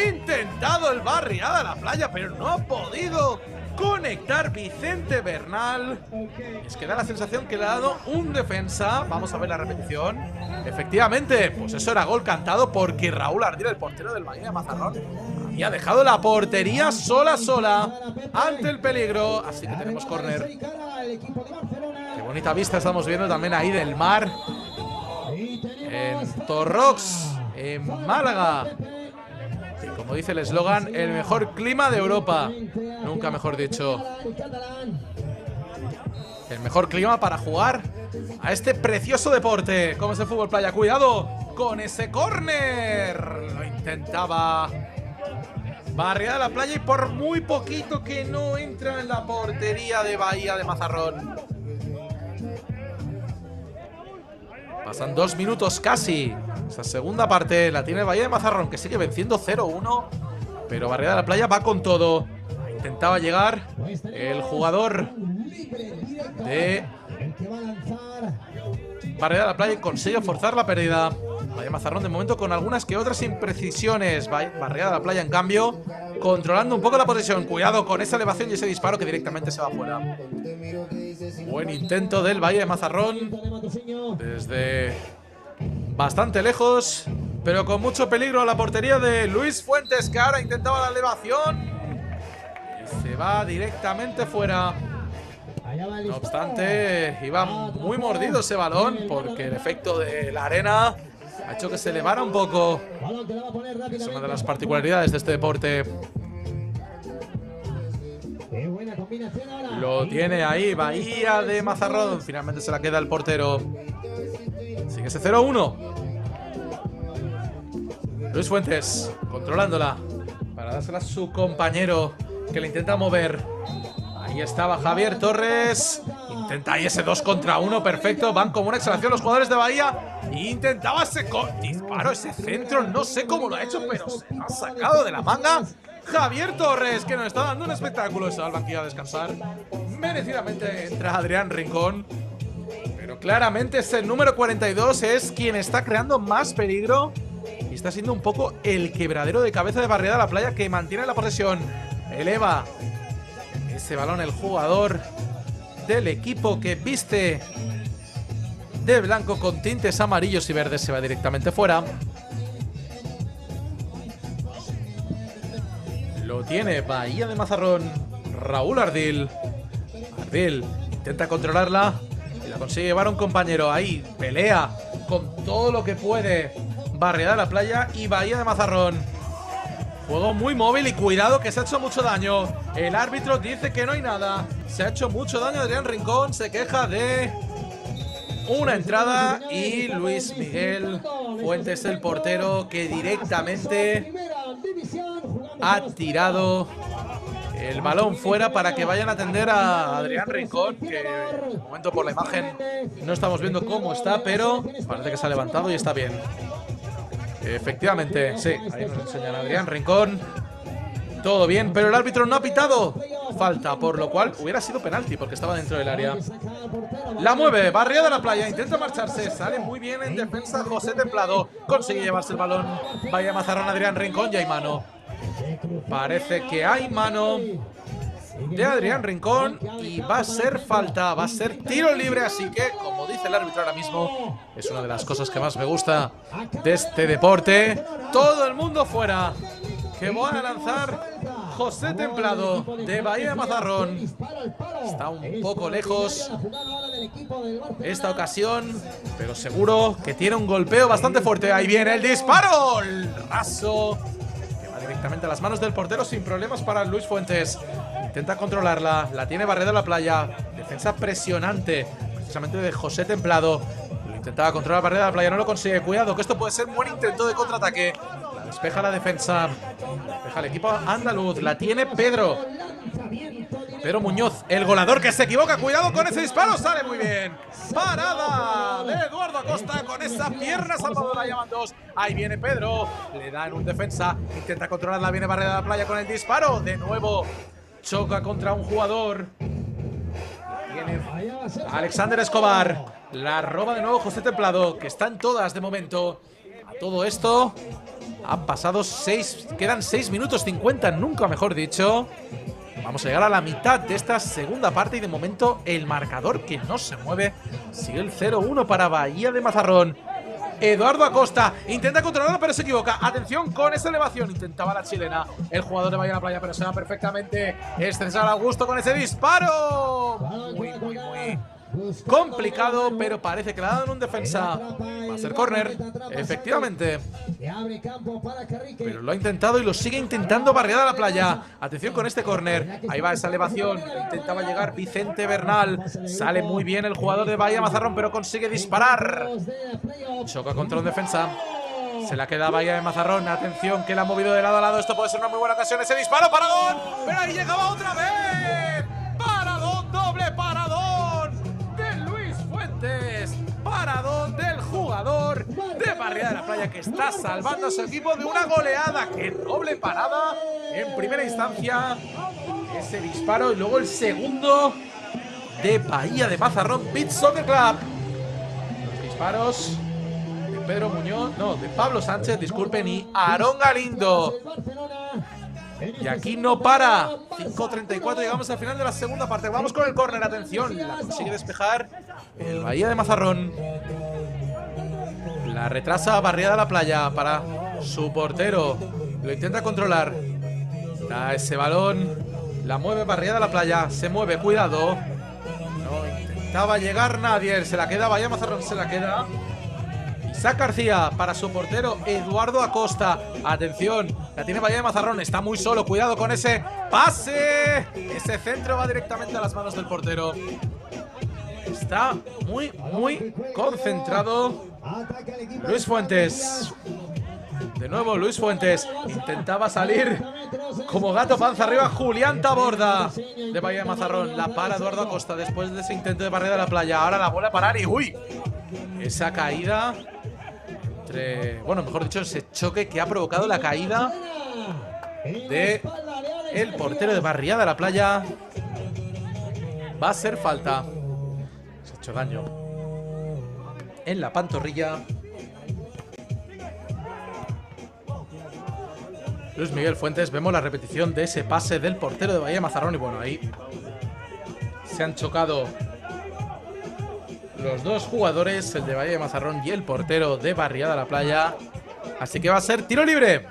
Intentado el Barriada de la Playa, pero no ha podido conectar Vicente Bernal. Es que da la sensación que le ha dado un defensa. Vamos a ver la repetición. Efectivamente, pues eso era gol cantado porque Raúl Ardil, el portero del Bahía de Mazarrón, había dejado la portería sola ante el peligro. Así que tenemos córner. Qué bonita vista estamos viendo también ahí del mar en Torrox, en Málaga. Y como dice el eslogan, el mejor clima de Europa. Nunca mejor dicho. El mejor clima para jugar a este precioso deporte como es el fútbol playa. Cuidado con ese córner. Lo intentaba Barriada de la Playa y por muy poquito que no entra en la portería de Bahía de Mazarrón. Pasan 2 minutos casi. Esa segunda parte la tiene Bahía de Mazarrón, que sigue venciendo 0-1. Pero Barriada de la Playa va con todo. Intentaba llegar el jugador de Barriada de la Playa y consigue forzar la pérdida. Bahía de Mazarrón de momento con algunas que otras imprecisiones. Barriada de la Playa en cambio controlando un poco la posesión. Cuidado con esa elevación y ese disparo que directamente se va fuera. Buen intento del Bahía de Mazarrón desde bastante lejos, pero con mucho peligro a la portería de Luis Fuentes, que ahora intentaba la elevación y se va directamente fuera. No obstante, iba muy mordido ese balón porque el efecto de la arena ha hecho que se elevara un poco. Es una de las particularidades de este deporte. Lo tiene ahí Bahía de Mazarrón. Finalmente se la queda el portero. Sigue ese 0-1. Luis Fuentes controlándola para dársela a su compañero, que le intenta mover. Ahí estaba Javier Torres. Intenta ahí ese 2 contra 1. Perfecto. Van como una exhalación los jugadores de Bahía. Intentaba ese disparo, ese centro. No sé cómo lo ha hecho, pero se lo ha sacado de la manga Javier Torres, que nos está dando un espectáculo. Se va al banquillo a descansar. Merecidamente entra Adrián Rincón. Pero claramente ese número 42 es quien está creando más peligro y está siendo un poco el quebradero de cabeza de Barriada de la Playa, que mantiene la posesión. Eleva ese balón el jugador del equipo que viste de blanco con tintes amarillos y verdes. Se va directamente fuera. Lo tiene Bahía de Mazarrón. Raúl Ardil. Ardil intenta controlarla y la consigue llevar a un compañero. Ahí pelea con todo lo que puede Barriada de la Playa y Bahía de Mazarrón. Juego muy móvil y cuidado que se ha hecho mucho daño. El árbitro dice que no hay nada. Se ha hecho mucho daño Adrián Rincón. Se queja de una entrada y Luis Miguel Fuentes, el portero, que directamente ha tirado el balón fuera para que vayan a atender a Adrián Rincón, que de momento por la imagen no estamos viendo cómo está, pero parece que se ha levantado y está bien. Efectivamente, sí, ahí nos enseñan a Adrián Rincón. Todo bien, pero el árbitro no ha pitado falta, por lo cual hubiera sido penalti porque estaba dentro del área. La mueve, Barriada de la Playa, intenta marcharse, sale muy bien en defensa José Templado, consigue llevarse el balón. Vaya Mazarrón, Adrián Rincón, y hay mano. Parece que hay mano de Adrián Rincón y va a ser falta, va a ser tiro libre, así que, como dice el árbitro ahora mismo, es una de las cosas que más me gusta de este deporte. Todo el mundo fuera, que va a lanzar José Templado de Bahía de Mazarrón. Está un poco lejos esta ocasión, pero seguro que tiene un golpeo bastante fuerte. Ahí viene el disparo, el raso, que va directamente a las manos del portero sin problemas para Luis Fuentes. Intenta controlarla, la tiene Barriada de la Playa. Defensa presionante, precisamente de José Templado. Lo intentaba controlar Barriada de la Playa, no lo consigue. Cuidado, que esto puede ser un buen intento de contraataque. La despeja la defensa, despeja el equipo andaluz. La tiene Pedro Muñoz, el goleador, que se equivoca. Cuidado con ese disparo, sale muy bien. Parada de Eduardo Acosta con esa pierna salvadora, llaman dos. Ahí viene Pedro, le da en un defensa, intenta controlarla, viene Barriada de la Playa con el disparo. De nuevo choca contra un jugador. Viene Alexander Escobar, la roba de nuevo José Templado, que está en todas de momento. A todo esto Han pasado quedan 6 minutos 50, nunca mejor dicho. Vamos a llegar a la mitad de esta segunda parte y de momento el marcador que no se mueve sigue el 0-1 para Bahía de Mazarrón. Eduardo Acosta intenta controlarlo pero se equivoca. Atención con esa elevación, intentaba la chilena el jugador de Bahía de la Playa, pero se va perfectamente. Es César Augusto con ese disparo. Muy complicado, pero parece que le ha dado en un defensa. Va a ser córner, efectivamente. Pero lo ha intentado y lo sigue intentando Barriada de la Playa. Atención con este córner. Ahí va esa elevación. Intentaba llegar Vicente Bernal. Sale muy bien el jugador de Bahía Mazarrón, pero consigue disparar. Choca contra un defensa. Se la queda Bahía de Mazarrón. Atención que la ha movido de lado a lado. Esto puede ser una muy buena ocasión. Ese disparo, paradón. Pero ahí llegaba otra vez. Paradón, doble paradón. Paradón del jugador de Barriada de la Playa que está salvando a su equipo de una goleada. ¡Qué doble parada! En primera instancia ese disparo y luego el segundo de Bahía de Mazarrón Beach Soccer Club. Los disparos de Pedro Muñoz, no, de Pablo Sánchez, disculpen, y Aarón Galindo. Y aquí no para. 5:34, llegamos al final de la segunda parte. Vamos con el córner, atención. La consigue despejar el Bahía de Mazarrón. La retrasa Barriada de la Playa para su portero. Lo intenta controlar. Da ese balón. La mueve Barriada de la Playa. Se mueve, cuidado. No intentaba llegar nadie. Se la queda Bahía de Mazarrón, se la queda. Isaac García para su portero Eduardo Acosta. Atención, la tiene Bahía de Mazarrón. Está muy solo, cuidado con ese pase. Ese centro va directamente a las manos del portero. Está muy concentrado Luis Fuentes. De nuevo Luis Fuentes. Intentaba salir como gato panza arriba Julián Taborda de Bahía de Mazarrón. La para Eduardo Acosta después de ese intento de Barriada de la Playa. Ahora la vuelve a parar y ¡uy! Esa caída bueno, mejor dicho, ese choque que ha provocado la caída de el portero de Barriada de la Playa. Va a ser falta. Se ha hecho daño en la pantorrilla. Luis Miguel Fuentes, vemos la repetición de ese pase del portero de Bahía de Mazarrón. Y bueno, ahí se han chocado los dos jugadores, el de Bahía de Mazarrón y el portero de Barriada de la Playa. Así que va a ser tiro libre.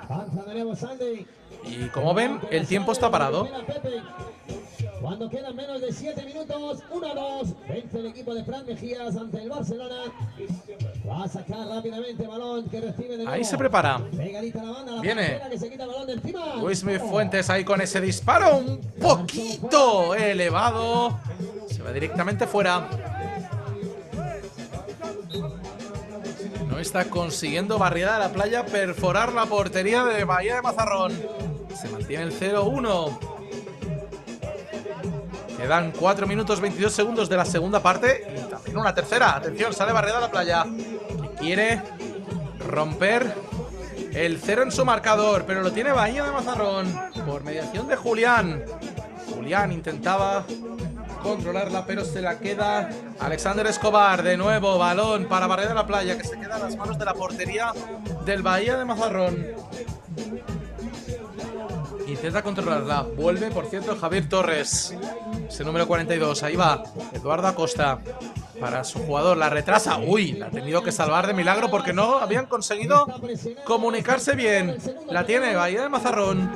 Y como ven, el tiempo está parado. Cuando quedan menos de 7 minutos, 1-2, vence el equipo de Fran Mejías ante el Barcelona. Va a sacar rápidamente balón que recibe de nuevo. Ahí se prepara. Viene Luis Miguel Fuentes ahí con ese disparo un poquito elevado. Se va directamente fuera. No está consiguiendo Barriada de la Playa perforar la portería de Bahía de Mazarrón. Se mantiene el 0-1. Quedan 4 minutos 22 segundos de la segunda parte. Y también una tercera. Atención, sale Barriada de la Playa, que quiere romper el 0 en su marcador. Pero lo tiene Bahía de Mazarrón por mediación de Julián. Julián intentaba controlarla, pero se la queda Alexander Escobar. De nuevo, balón para Barriada de la Playa, que se queda en las manos de la portería del Bahía de Mazarrón. Intenta controlarla. Vuelve, por cierto, Javier Torres. Ese número 42. Ahí va Eduardo Acosta para su jugador. La retrasa. Uy, la ha tenido que salvar de milagro porque no habían conseguido comunicarse bien. La tiene Bahía de Mazarrón.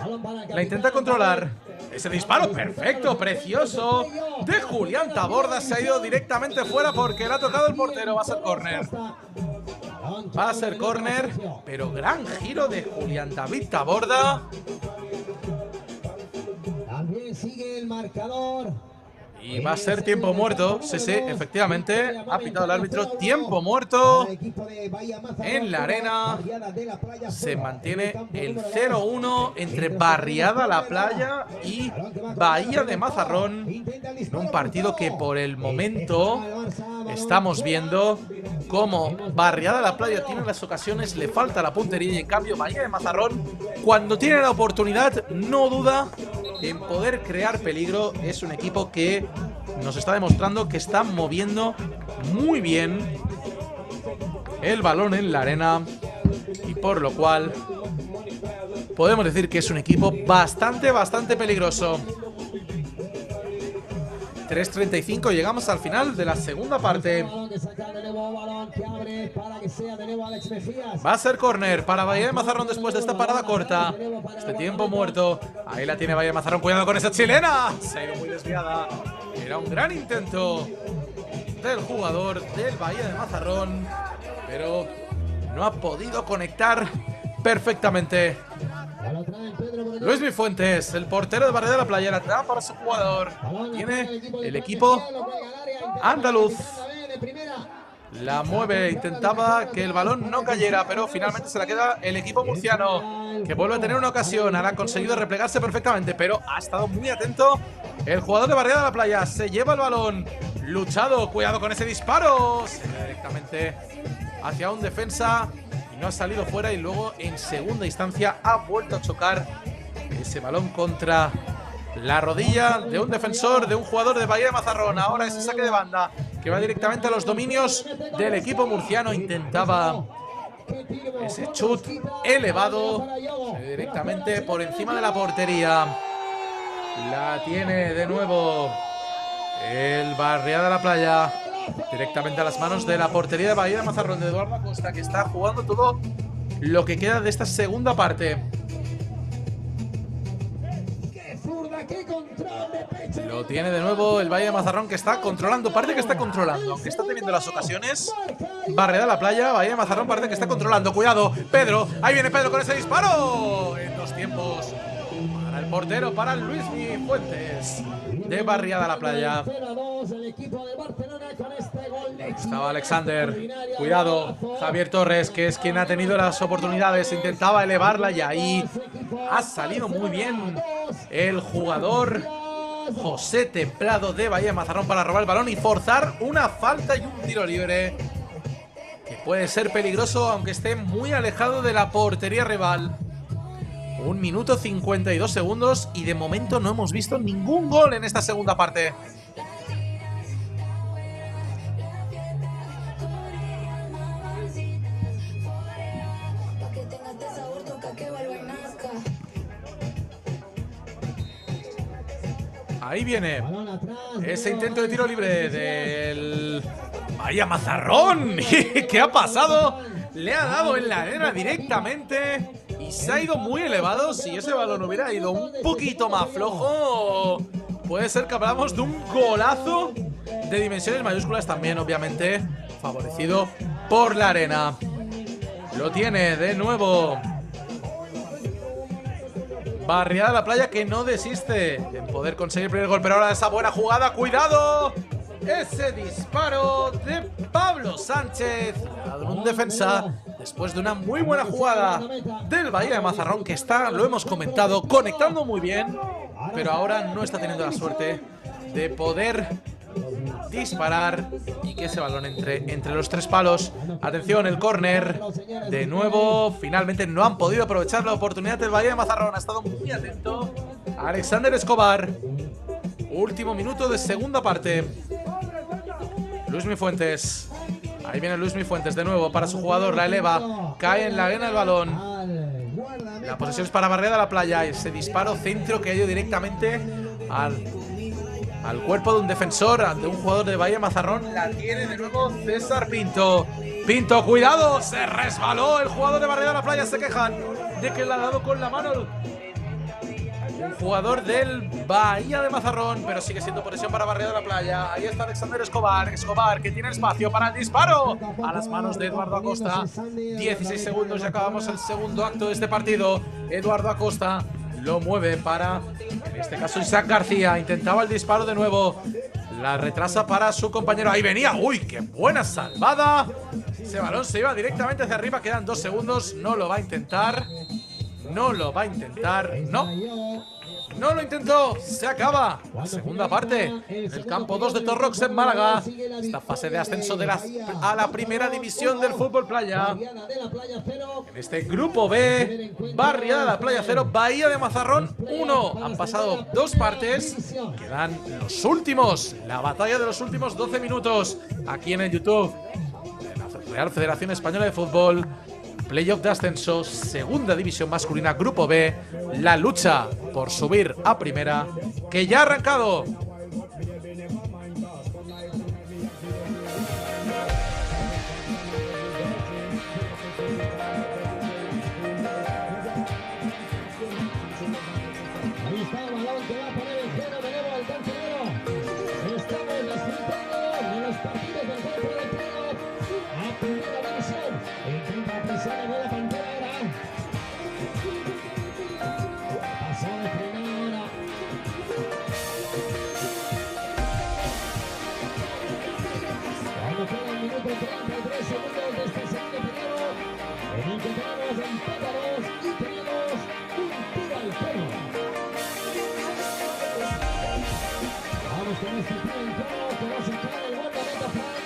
La intenta controlar. Ese disparo perfecto, precioso de Julián Taborda. Se ha ido directamente fuera porque le ha tocado el portero. Va a ser córner. Va a ser córner, pero gran giro de Julián David Taborda. También sigue el marcador. Y va a ser tiempo muerto. Sí, sí, efectivamente. Ha pitado el árbitro. Tiempo muerto en la arena. Se mantiene el 0-1 entre Barriada la Playa y Bahía de Mazarrón. En un partido que por el momento estamos viendo cómo Barriada la Playa tiene las ocasiones, le falta la puntería, y en cambio Bahía de Mazarrón, cuando tiene la oportunidad, no duda en poder crear peligro. Es un equipo que nos está demostrando que está moviendo muy bien el balón en la arena, y por lo cual podemos decir que es un equipo bastante peligroso. 3:35, llegamos al final de la segunda parte. Va a ser córner para Bahía de Mazarrón después de esta parada corta. Este tiempo muerto. Ahí la tiene Bahía de Mazarrón. Cuidado con esa chilena. Se ha ido muy desviada. Era un gran intento del jugador del Bahía de Mazarrón, pero no ha podido conectar perfectamente. Luismi Fuentes, el portero de Barrio de la Playa, la trae para su jugador. Tiene el equipo andaluz. La mueve, intentaba que el balón no cayera, pero finalmente se la queda el equipo murciano, que vuelve a tener una ocasión. Ahora ha conseguido replegarse perfectamente, pero ha estado muy atento el jugador de Barrio de la Playa. Se lleva el balón, luchado, cuidado con ese disparo. Se va directamente hacia un defensa. No ha salido fuera y luego en segunda instancia ha vuelto a chocar ese balón contra la rodilla de un defensor, de un jugador de Bahía de Mazarrón. Ahora ese saque de banda que va directamente a los dominios del equipo murciano. Intentaba ese chut elevado directamente por encima de la portería. La tiene de nuevo el Barriada de la Playa. Directamente a las manos de la portería de Bahía de Mazarrón, de Eduardo Acosta, que está jugando todo lo que queda de esta segunda parte. Lo tiene de nuevo el Bahía de Mazarrón, que está controlando, parece que está controlando, aunque está teniendo las ocasiones. Barrera de la Playa, Bahía de Mazarrón parece que está controlando. Cuidado, Pedro, ahí viene Pedro con ese disparo. En dos tiempos para el portero, para Luismi Fuentes de Barriada de la Playa. Estaba Alexander, cuidado, Javier Torres, que es quien ha tenido las oportunidades, intentaba elevarla y ahí ha salido muy bien el jugador José Templado de Bahía de Mazarrón para robar el balón y forzar una falta y un tiro libre que puede ser peligroso aunque esté muy alejado de la portería rival. 1 minuto 52 segundos y de momento no hemos visto ningún gol en esta segunda parte. Ahí viene ese intento de tiro libre del Bahía Mazarrón. ¿Qué ha pasado? Le ha dado en la arena directamente y se ha ido muy elevado. Si ese balón hubiera ido un poquito más flojo, puede ser que hablamos de un golazo de dimensiones mayúsculas, también obviamente favorecido por la arena. Lo tiene de nuevo Barriada de la Playa, que no desiste en poder conseguir el primer gol, pero ahora esa buena jugada, ¡cuidado! Ese disparo de Pablo Sánchez, un defensa, después de una muy buena jugada del Bahía de Mazarrón, que está, lo hemos comentado, conectando muy bien, pero ahora no está teniendo la suerte de poder disparar y que ese balón entre los tres palos. Atención, el córner de nuevo. Finalmente no han podido aprovechar la oportunidad del Bahía de Mazarrón. Ha estado muy atento Alexander Escobar. Último minuto de segunda parte. Luismi Fuentes. Ahí viene Luismi Fuentes de nuevo para su jugador. La eleva. Cae en la arena el balón. La posesión es para Barriada de la Playa. Ese disparo centro que ha ido directamente al cuerpo de un defensor, de un jugador de Bahía Mazarrón. La tiene de nuevo César Pinto. Pinto, cuidado, se resbaló el jugador de Barriada de la Playa. Se quejan de que le ha dado con la mano un jugador del Bahía de Mazarrón, pero sigue siendo posesión para Barriada de la Playa. Ahí está Alexander Escobar. Escobar, que tiene espacio para el disparo a las manos de Eduardo Acosta. 16 segundos y acabamos el segundo acto de este partido. Eduardo Acosta lo mueve para, en este caso, Isaac García. Intentaba el disparo de nuevo. La retrasa para su compañero. Ahí venía. ¡Uy, qué buena salvada! Ese balón se iba directamente hacia arriba. Quedan 2 segundos. No lo va a intentar. No lo va a intentar. No. No lo intentó. Se acaba la segunda parte del campo 2 de Torrox en Málaga. Esta fase de ascenso a la primera división del fútbol playa. En este grupo B, Barriada de la Playa 0, Bahía de Mazarrón 1. Han pasado 2 partes. Quedan los últimos. La batalla de los últimos 12 minutos. Aquí en el YouTube de la Real Federación Española de Fútbol. Playoff de ascenso, segunda división masculina, grupo B, la lucha por subir a primera, que ya ha arrancado. Ahí está el balón que va a poner el cero de nuevo al cancelero. Estamos disfrutando de los partidos del grupo de playoff a primera división. Intenta presionar de la pantera ahora. Pasó de primera. Cuando queda el minuto 33 segundos de este segundo periodo, en el que tenemos empatados y tenemos un tiro al cero. Vamos con este tiro en coro que va a sacar el guardameta Frank.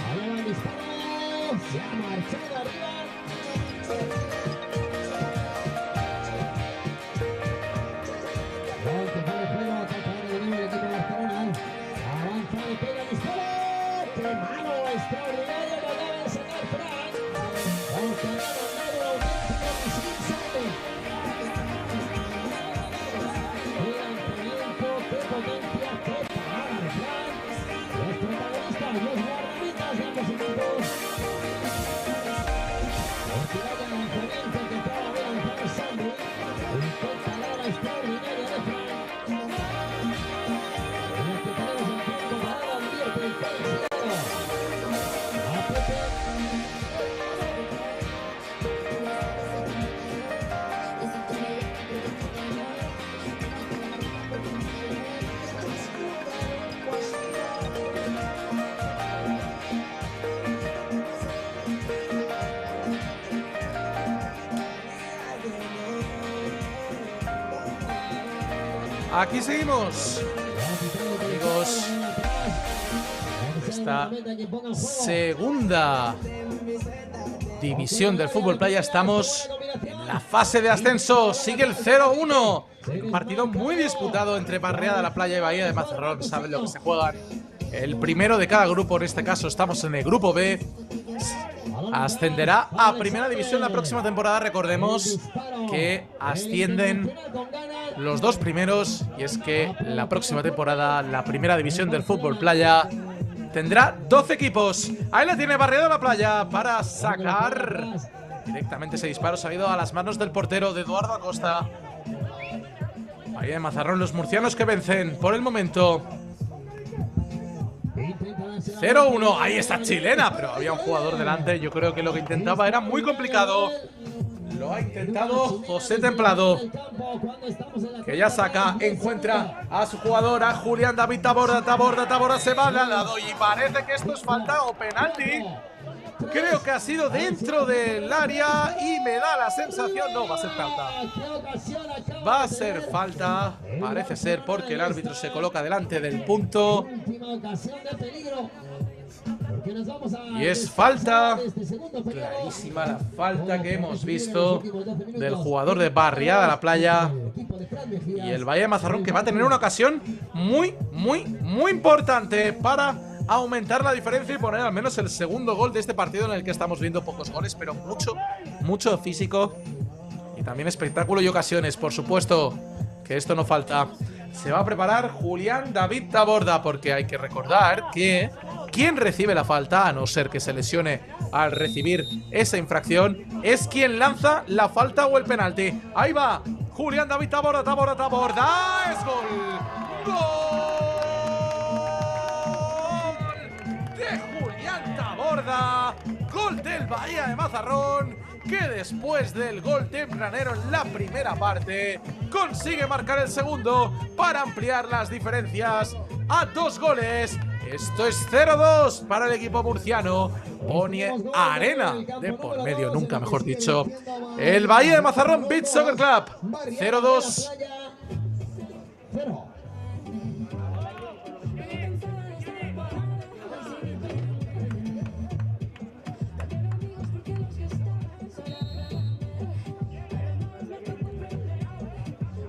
Ahí va el disparo. Se ha marchado arriba. Balón que fue de juego, ataca ahora de nuevo el equipo de Barcelona. Avanza y pega el disparo. ¡Qué mano extraordinaria lo acaba de sacar Frank! Aunque había mandado un auténtico misil sale. ¡Qué lanzamiento, qué potencia, qué parada de Frank! Los protagonistas, los guardamitas de ambos equipos. Porque vaya lanzamiento que acaba de lanzar Sandy. Y qué parada extraordinaria de Frank. En la que tenemos el tiempo parado, advierte el colegiado. A Pepe. Aquí seguimos, amigos. Esta segunda división del fútbol playa, estamos en la fase de ascenso. Sigue el 0-1. Un partido muy disputado entre Barriada La Playa y Bahía de Mazarrón. Saben lo que se juegan. El primero de cada grupo, en este caso estamos en el grupo B. Ascenderá a primera división la próxima temporada. Recordemos que ascienden los dos primeros, y es que la próxima temporada la primera división del fútbol playa tendrá 12 equipos. Ahí la tiene Barriada La Playa para sacar directamente ese disparo. Se ha ido a las manos del portero de Eduardo Acosta. Ahí de Mazarrón, los murcianos que vencen por el momento. 0-1, ahí está chilena, pero había un jugador delante. Yo creo que lo que intentaba era muy complicado. Lo ha intentado José Templado, que ya saca, encuentra a su jugador, a Julián David Taborda. Taborda se va al lado y parece que esto es falta o penalti. Creo que ha sido dentro del área y me da la sensación… No, va a ser falta. Va a ser falta, parece ser, porque el árbitro se coloca delante del punto. Y es falta, clarísima la falta que hemos visto del jugador de Barriada La Playa. Y el Bahía de Mazarrón, que va a tener una ocasión muy importante para aumentar la diferencia y poner al menos el segundo gol de este partido, en el que estamos viendo pocos goles, pero mucho físico y también espectáculo y ocasiones. Por supuesto que esto no falta. Se va a preparar Julián David Taborda, porque hay que recordar que quien recibe la falta, a no ser que se lesione al recibir esa infracción, es quien lanza la falta o el penalti. Ahí va Julián David Taborda. ¡Es gol! ¡Gol de Julián Taborda! Gol del Bahía de Mazarrón, que después del gol tempranero en la primera parte consigue marcar el segundo para ampliar las diferencias a 2 goles. Esto es 0-2 para el equipo murciano. Pone arena de por medio, nunca mejor dicho. El Bahía de Mazarrón Beach Soccer Club 0-2.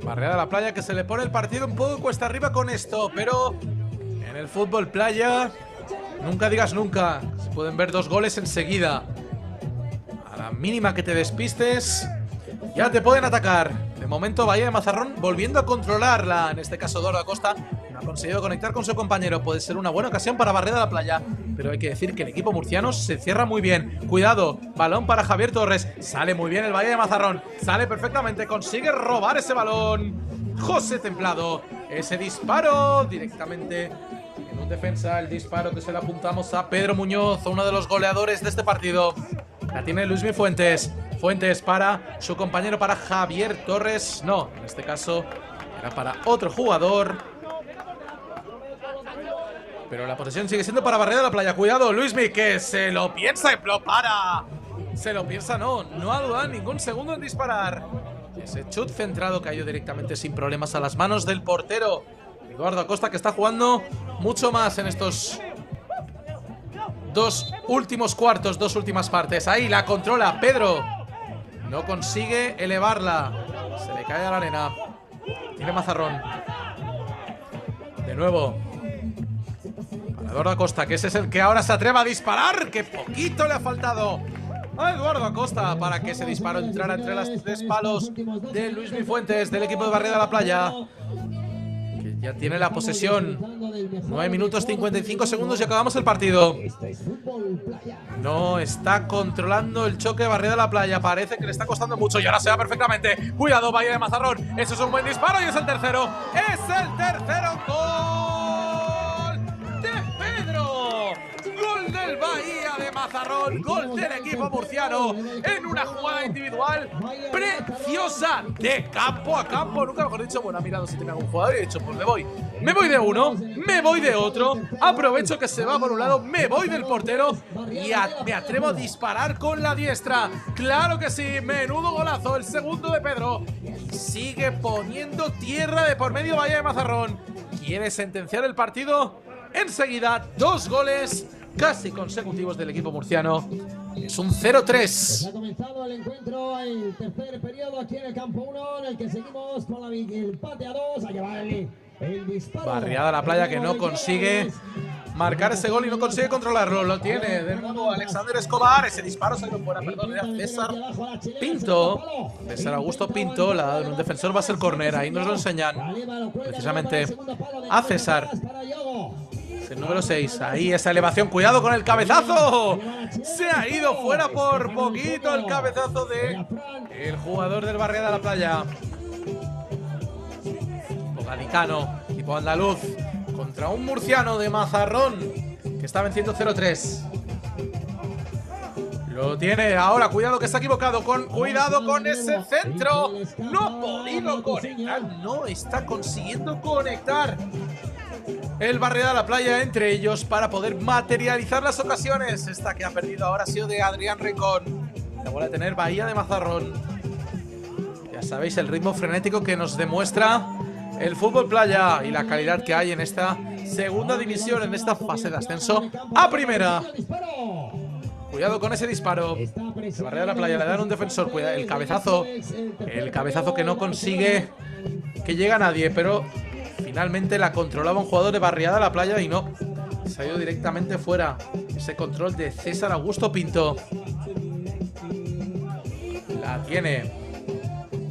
Barriada de la Playa, que se le pone el partido un poco cuesta arriba con esto, pero en el fútbol playa nunca digas nunca. Se pueden ver 2 goles enseguida. A la mínima que te despistes, ya te pueden atacar. De momento, Bahía de Mazarrón volviendo a controlarla. En este caso, Eduardo Acosta no ha conseguido conectar con su compañero. Puede ser una buena ocasión para Barriada de la Playa, pero hay que decir que el equipo murciano se cierra muy bien. Cuidado, balón para Javier Torres. Sale muy bien el Bahía de Mazarrón. Sale perfectamente, consigue robar ese balón. José Templado. Ese disparo directamente en un defensa. El disparo que se le apuntamos a Pedro Muñoz, uno de los goleadores de este partido. La tiene Luismi Fuentes. Fuentes para su compañero, para Javier Torres. No, en este caso era para otro jugador. Pero la posesión sigue siendo para Barriada de la Playa. Cuidado, Luismi, que se lo piensa y lo para. Se lo piensa, no ha dudado ningún segundo en disparar. Ese chut centrado cayó directamente sin problemas a las manos del portero Eduardo Acosta, que está jugando mucho más en estos 2 últimos cuartos, 2 últimas partes. Ahí la controla Pedro. No consigue elevarla. Se le cae a la arena. Tiene Mazarrón. De nuevo. Para Eduardo Acosta, que ese es el que ahora se atreva a disparar. ¡Qué poquito le ha faltado a Eduardo Acosta para que ese disparo entrara entre las 3 palos de Luismi Fuentes, del equipo de Barriada de la Playa, que ya tiene la posesión. 9 minutos 55 segundos y acabamos el partido. No está controlando el choque de Barriada de la Playa. Parece que le está costando mucho y ahora se va perfectamente. Cuidado, Bahía de Mazarrón. Eso es un buen disparo y es el tercero. ¡Es el tercero! ¡Gol de Pedro! ¡Gol del Bahía de Mazarrón! ¡Gol del equipo murciano! En una jugada individual preciosa, de campo a campo. Nunca mejor dicho. Bueno, ha mirado si tiene algún jugador y he dicho, pues me voy. Me voy de uno, me voy de otro. Aprovecho que se va por un lado, me voy del portero y me atrevo a disparar con la diestra. ¡Claro que sí! Menudo golazo, el segundo de Pedro. Sigue poniendo tierra de por medio Bahía de Mazarrón. Quiere sentenciar el partido. Enseguida, 2 goles casi consecutivos del equipo murciano. Es un 0-3. Ha comenzado el encuentro, el tercer periodo aquí en el campo 1, en el que seguimos con el empate a 2. A llevarle el disparo. Barriada de la Playa, que no consigue marcar ese gol y no consigue controlarlo. Lo tiene de nuevo Alexander Escobar. Ese disparo salió fuera, perdón, era César Pinto. César Augusto Pinto, la ha dado en un defensor, va a ser córner. Ahí nos lo enseñan precisamente a César. El número 6, ahí esa elevación, cuidado con el cabezazo. Se ha ido fuera por poquito el cabezazo de el jugador del Barriada de la Playa. Gaditano, equipo andaluz, contra un murciano de Mazarrón, que está venciendo 0-3. Lo tiene ahora, cuidado que se ha equivocado, cuidado con ese centro. No ha podido conectar, no está consiguiendo conectar el Barriada de la Playa entre ellos para poder materializar las ocasiones. Esta que ha perdido ahora ha sido de Adrián Rincón. La vuelve a tener Bahía de Mazarrón. Ya sabéis el ritmo frenético que nos demuestra el fútbol playa y la calidad que hay en esta segunda división, en esta fase de ascenso a primera. Cuidado con ese disparo. El Barriada de la Playa le dan un defensor. Cuidado, el cabezazo que no consigue que llegue a nadie, pero finalmente la controlaba un jugador de Barriada de la Playa y no. Se ha ido directamente fuera. Ese control de César Augusto Pinto. La tiene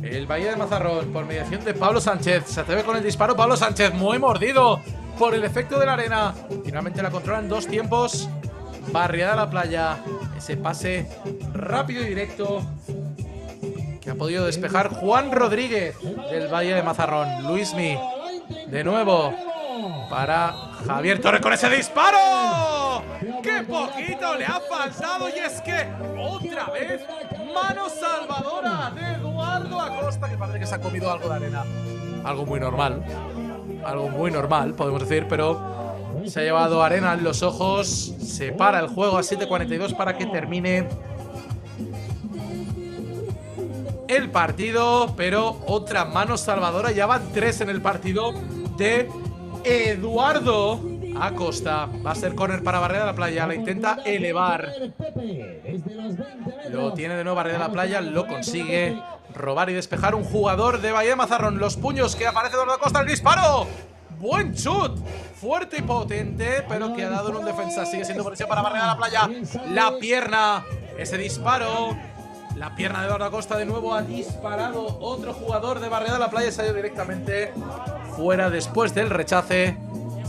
el Bahía de Mazarrón por mediación de Pablo Sánchez. Se atreve con el disparo Pablo Sánchez, muy mordido por el efecto de la arena. Finalmente la controla en 2 tiempos Barriada de la Playa. Ese pase rápido y directo que ha podido despejar Juan Rodríguez del Bahía de Mazarrón. Luismi de nuevo para Javier Torres con ese disparo. ¡Qué poquito le ha faltado! Y es que otra vez mano salvadora de Eduardo Acosta, que parece que se ha comido algo de arena. Algo muy normal, podemos decir, pero se ha llevado arena en los ojos. Se para el juego a 7:42 para que termine el partido, pero otra mano salvadora. Ya van 3 en el partido de Eduardo Acosta. Va a ser córner para Barriada de la Playa. La intenta elevar. Lo tiene de nuevo Barriada de la Playa. Lo consigue robar y despejar un jugador de Bahía de Mazarrón. Los puños que aparece Eduardo Costa, el disparo. Buen chut, fuerte y potente, pero que ha dado en un defensa. Sigue siendo presión para Barriada de la Playa. La pierna, ese disparo. La pierna de Eduardo Costa de nuevo ha disparado otro jugador de Barriada de la Playa. Se ha ido directamente fuera después del rechace.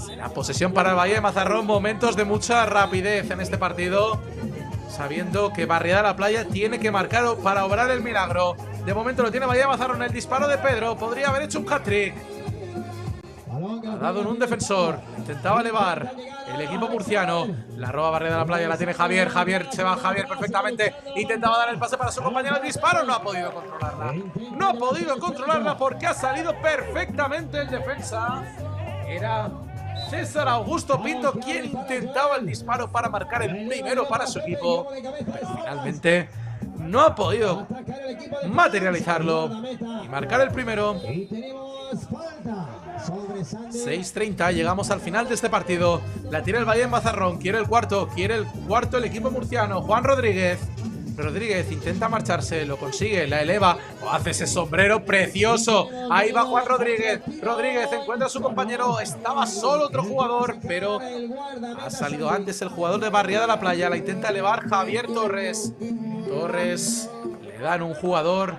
Será posesión para el Bahía de Mazarrón. Momentos de mucha rapidez en este partido, sabiendo que Barriada de la Playa tiene que marcar para obrar el milagro. De momento lo tiene Bahía de Mazarrón. El disparo de Pedro podría haber hecho un hat-trick. Ha dado en un defensor. Intentaba elevar el equipo murciano. La roba Barriada de la Playa. La tiene Javier. Se va Javier perfectamente. Intentaba dar el pase para su compañero. El disparo no ha podido controlarla. No ha podido controlarla porque ha salido perfectamente el defensa. Era César Augusto Pinto quien intentaba el disparo para marcar el primero para su equipo. Pero finalmente no ha podido materializarlo y marcar el primero. 6:30, llegamos al final de este partido. La tira el Bahía de Mazarrón, quiere el cuarto el equipo murciano. Juan Rodríguez intenta marcharse, lo consigue, la eleva, hace ese sombrero precioso. Ahí va Juan Rodríguez encuentra a su compañero, estaba solo otro jugador, pero ha salido antes el jugador de Barriada de la Playa. La intenta elevar Javier Torres, le dan un jugador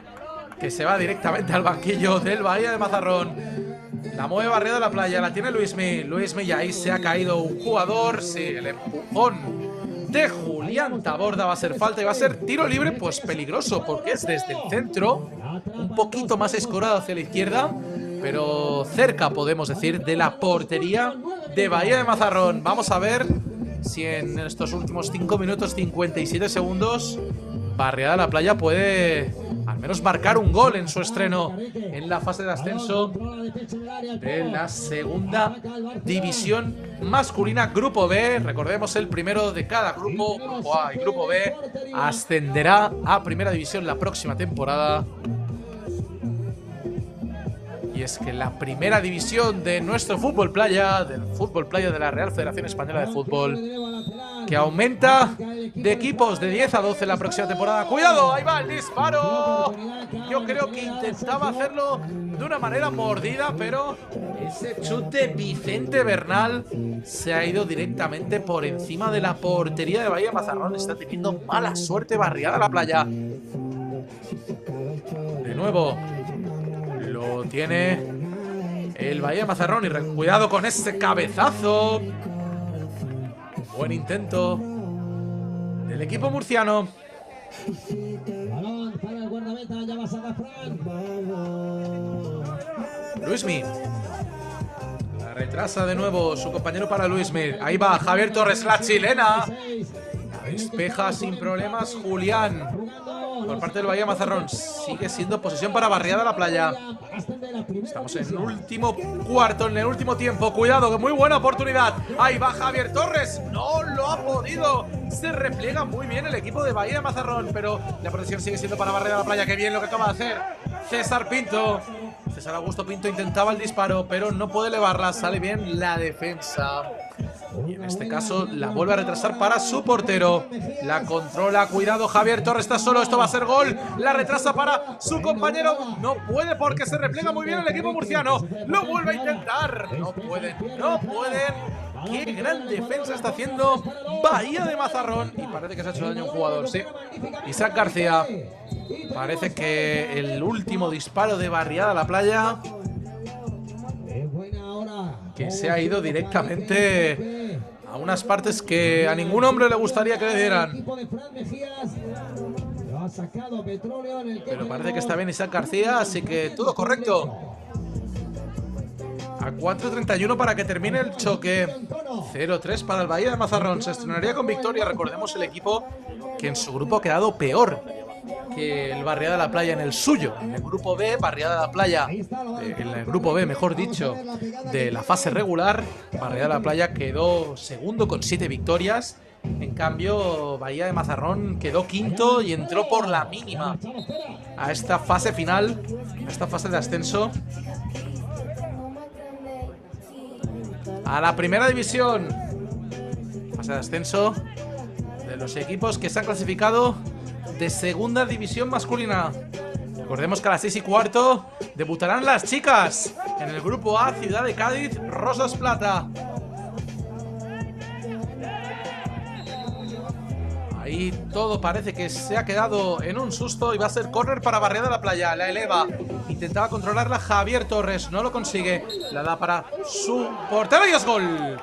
que se va directamente al banquillo del Bahía de Mazarrón. La mueve Barriada de la Playa, la tiene Luismi, y ahí se ha caído un jugador. Sí, el empujón de Julián Taborda va a ser falta y va a ser tiro libre, pues peligroso, porque es desde el centro, un poquito más escorado hacia la izquierda, pero cerca, podemos decir, de la portería de Bahía de Mazarrón. Vamos a ver si en estos últimos 5 minutos 57 segundos Barriada de la Playa puede al menos marcar un gol en su estreno en la fase de ascenso de la segunda división masculina, Grupo B. Recordemos, el primero de cada grupo, Grupo A y Grupo B, ascenderá a primera división la próxima temporada. Y es que la primera división de nuestro fútbol playa, del fútbol playa de la Real Federación Española de Fútbol, que aumenta de equipos de 10 a 12 la próxima temporada. ¡Cuidado! Ahí va el disparo. Yo creo que intentaba hacerlo de una manera mordida, pero ese chute Vicente Bernal se ha ido directamente por encima de la portería de Bahía de Mazarrón. Está teniendo mala suerte Barriada de la Playa. De nuevo lo tiene el Bahía de Mazarrón y cuidado con ese cabezazo. Buen intento del equipo murciano. Luismi. La retrasa de nuevo su compañero para Luismi. Ahí va Javier Torres, la chilena. La despeja sin problemas Julián. Por parte del Bahía de Mazarrón. Sigue siendo posesión para Barriada de la Playa. Estamos en el último cuarto, en el último tiempo. Cuidado, que muy buena oportunidad. Ahí va Javier Torres. No lo ha podido. Se repliega muy bien el equipo de Bahía de Mazarrón, pero la protección sigue siendo para Barriada de la Playa. Qué bien lo que acaba de hacer César Pinto. César Augusto Pinto intentaba el disparo, pero no puede elevarla. Sale bien la defensa. Y en este caso la vuelve a retrasar para su portero. La controla, cuidado, Javier Torres está solo, esto va a ser gol. La retrasa para su compañero. No puede porque se repliega muy bien el equipo murciano. Lo vuelve a intentar. No pueden. Qué gran defensa está haciendo Bahía de Mazarrón. Y parece que se ha hecho daño a un jugador, sí. Isaac García. Parece que el último disparo de Barriada de la Playa, que se ha ido directamente a unas partes que a ningún hombre le gustaría que le dieran. Pero parece que está bien Isaac García, así que todo correcto. A 4:31 para que termine el choque. 0-3 para el Bahía de Mazarrón. Se estrenaría con victoria. Recordemos, el equipo que en su grupo ha quedado peor que el Barriada de la Playa en el suyo. En el grupo B, Barriada de la Playa, en el grupo B, mejor dicho, de la fase regular, Barriada de la Playa quedó segundo con 7 victorias. En cambio, Bahía de Mazarrón quedó quinto y entró por la mínima a esta fase final, a esta fase de ascenso a la primera división. Fase de ascenso de los equipos que se han clasificado de segunda división masculina. Recordemos que a las 6:15 debutarán las chicas en el grupo A, Ciudad de Cádiz, Rosas Plata. Ahí todo parece que se ha quedado en un susto y va a ser córner para Barriada la Playa. La eleva, intentaba controlarla Javier Torres, no lo consigue. La da para su portero y es gol.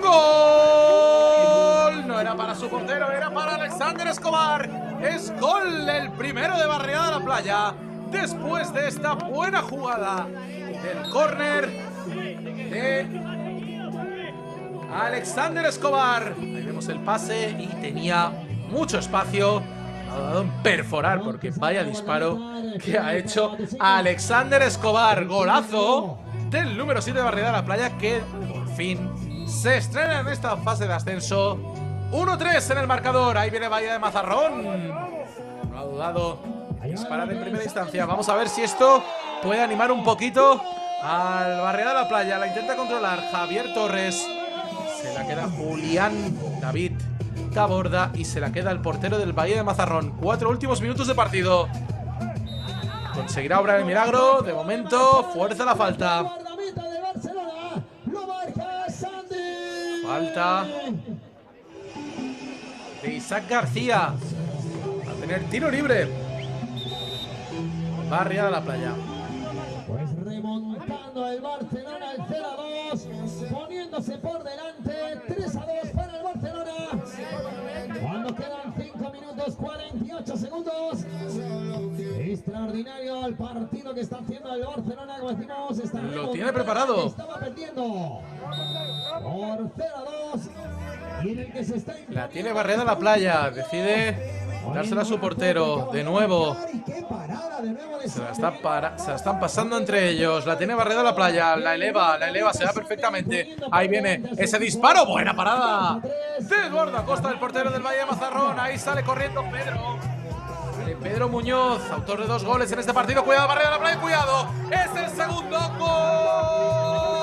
¡Gol! No era para su portero, era para Alexander Escobar. Es gol el primero de Barriada la Playa. Después de esta buena jugada del córner de Alexander Escobar. Ahí vemos el pase y tenía mucho espacio. Ha dado en perforar porque vaya disparo que ha hecho Alexander Escobar. Golazo del número 7 de Barriada la Playa, que por fin se estrena en esta fase de ascenso. 1-3 en el marcador. Ahí viene Bahía de Mazarrón. No ha dudado disparar en primera instancia. Vamos a ver si esto puede animar un poquito al Barriada la Playa. La intenta controlar Javier Torres. Se la queda Julián David Taborda y se la queda el portero del Bahía de Mazarrón. 4 últimos minutos de partido. ¿Conseguirá obrar el milagro? De momento, fuerza la falta. Falta de Isaac García. Va a tener tiro libre. Barriada la Playa. Pues remontando el Barcelona al 0-2, poniéndose por delante, 3-2 para el Barcelona. Cuando quedan 5 minutos 48 segundos. Extraordinario el partido que está haciendo el Barcelona, como decimos, está lo tiene preparado. Estaba perdiendo por 0-2 y en el que se está la tiene Barriada la Playa. Decide dársela a su portero. De nuevo. Se la están pasando entre ellos. La tiene Barriada la Playa. La eleva, se va perfectamente. Ahí viene ese disparo. Buena parada de Eduardo Acosta, el portero del Valle de Mazarrón. Ahí sale corriendo Pedro. Pedro Muñoz, autor de 2 goles en este partido. Cuidado, Barriada la Playa, cuidado. Es el segundo gol.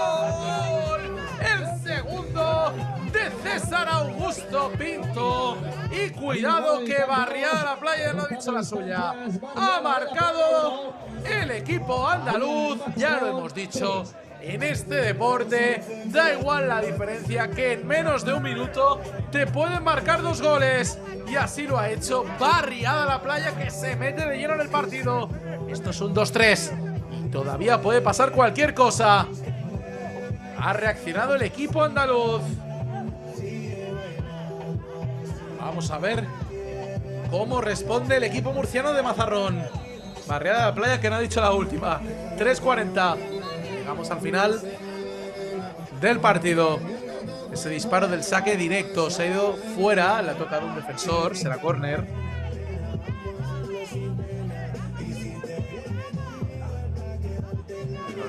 El segundo de César Augusto Pinto. Y cuidado que Barriada la Playa, ya lo ha dicho la suya, ha marcado el equipo andaluz. Ya lo hemos dicho, en este deporte da igual la diferencia, que en menos de un minuto te pueden marcar 2 goles. Y así lo ha hecho Barriada la Playa, que se mete de lleno en el partido. Esto es un 2-3 y todavía puede pasar cualquier cosa. Ha reaccionado el equipo andaluz. Vamos a ver cómo responde el equipo murciano de Mazarrón. Barriada la Playa, que no ha dicho la última. 3:40. Llegamos al final del partido. Ese disparo del saque directo se ha ido fuera. Le ha tocado un defensor. Será córner.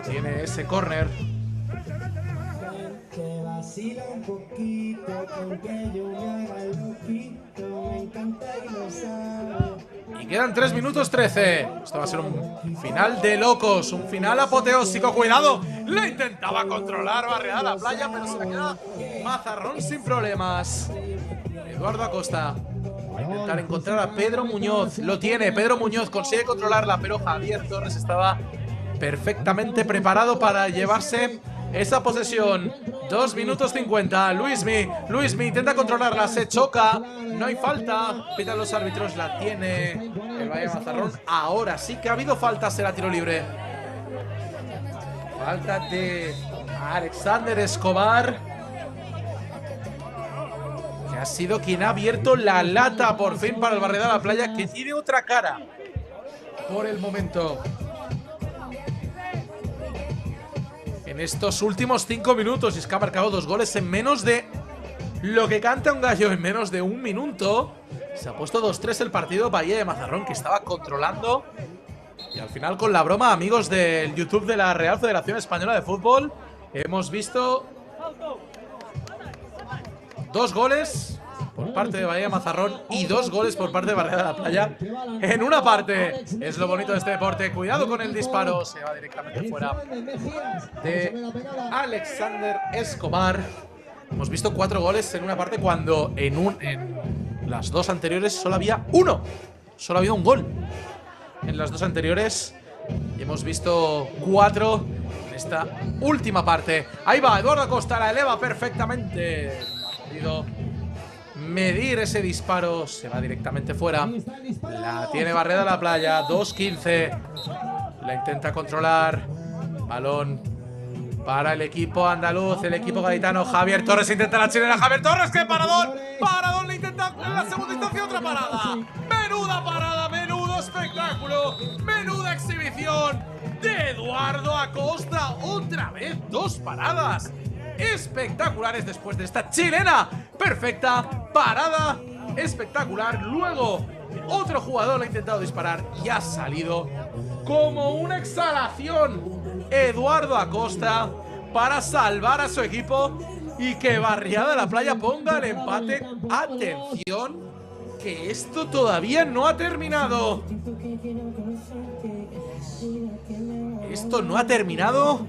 Tiene ese córner. Un poquito, con que yo me haga loquito, me encanta y lo sabe. Y quedan 3 minutos 13. Esto va a ser un final de locos, un final apoteósico. Cuidado, le intentaba controlar Barriada la Playa, pero se la queda Mazarrón sin problemas. Eduardo Acosta va a intentar encontrar a Pedro Muñoz. Lo tiene, Pedro Muñoz consigue controlarla, pero Javier Torres estaba perfectamente preparado para llevarse esa posesión. 2 minutos 50. Luismi intenta controlarla, se choca, no hay falta, pitan los árbitros, la tiene el Valle de Mazarrón. Ahora sí que ha habido falta, será tiro libre. Falta de Alexander Escobar, que ha sido quien ha abierto la lata por fin para el Barriada la Playa, que tiene otra cara por el momento. En estos últimos 5 minutos, es que ha marcado 2 goles en menos de lo que canta un gallo, en menos de un minuto. Se ha puesto 2-3 el partido. Bahía de Mazarrón, que estaba controlando. Y al final, con la broma, amigos del YouTube de la Real Federación Española de Fútbol, hemos visto 2 goles por parte de Bahía de Mazarrón y 2 goles por parte de Barriada de la Playa en una parte. Es lo bonito de este deporte. Cuidado con el disparo, se va directamente fuera de Alexander Escobar. Hemos visto 4 goles en una parte, cuando en las 2 anteriores solo había 1. Solo ha habido un gol. en las dos anteriores y hemos visto 4 en esta última parte. Ahí va, Eduardo Acosta la eleva perfectamente. Ha podido medir ese disparo, se va directamente fuera. La tiene Barriada la Playa, 2-15. La intenta controlar. Balón para el equipo andaluz, el equipo gaditano. Javier Torres intenta la chilena. Javier Torres, ¡qué paradón! Paradón, le intenta en la segunda instancia otra parada. Menuda parada, menudo espectáculo, menuda exhibición de Eduardo Acosta. Otra vez 2 paradas espectaculares después de esta chilena perfecta, parada espectacular. Luego otro jugador le ha intentado disparar y ha salido como una exhalación Eduardo Acosta para salvar a su equipo y que Barriada la Playa ponga el empate. Atención, que esto todavía no ha terminado. Esto no ha terminado.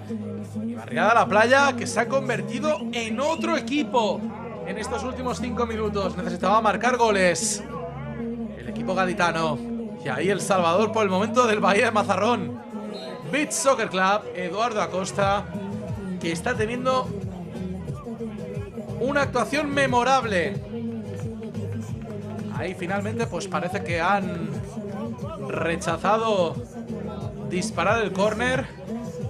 Y Barriada la Playa, que se ha convertido en otro equipo en estos últimos 5 minutos. Necesitaba marcar goles el equipo gaditano. Y ahí El Salvador por el momento del Bahía de Mazarrón. Beach Soccer Club, Eduardo Acosta, que está teniendo una actuación memorable. Ahí finalmente pues parece que han rechazado disparar el córner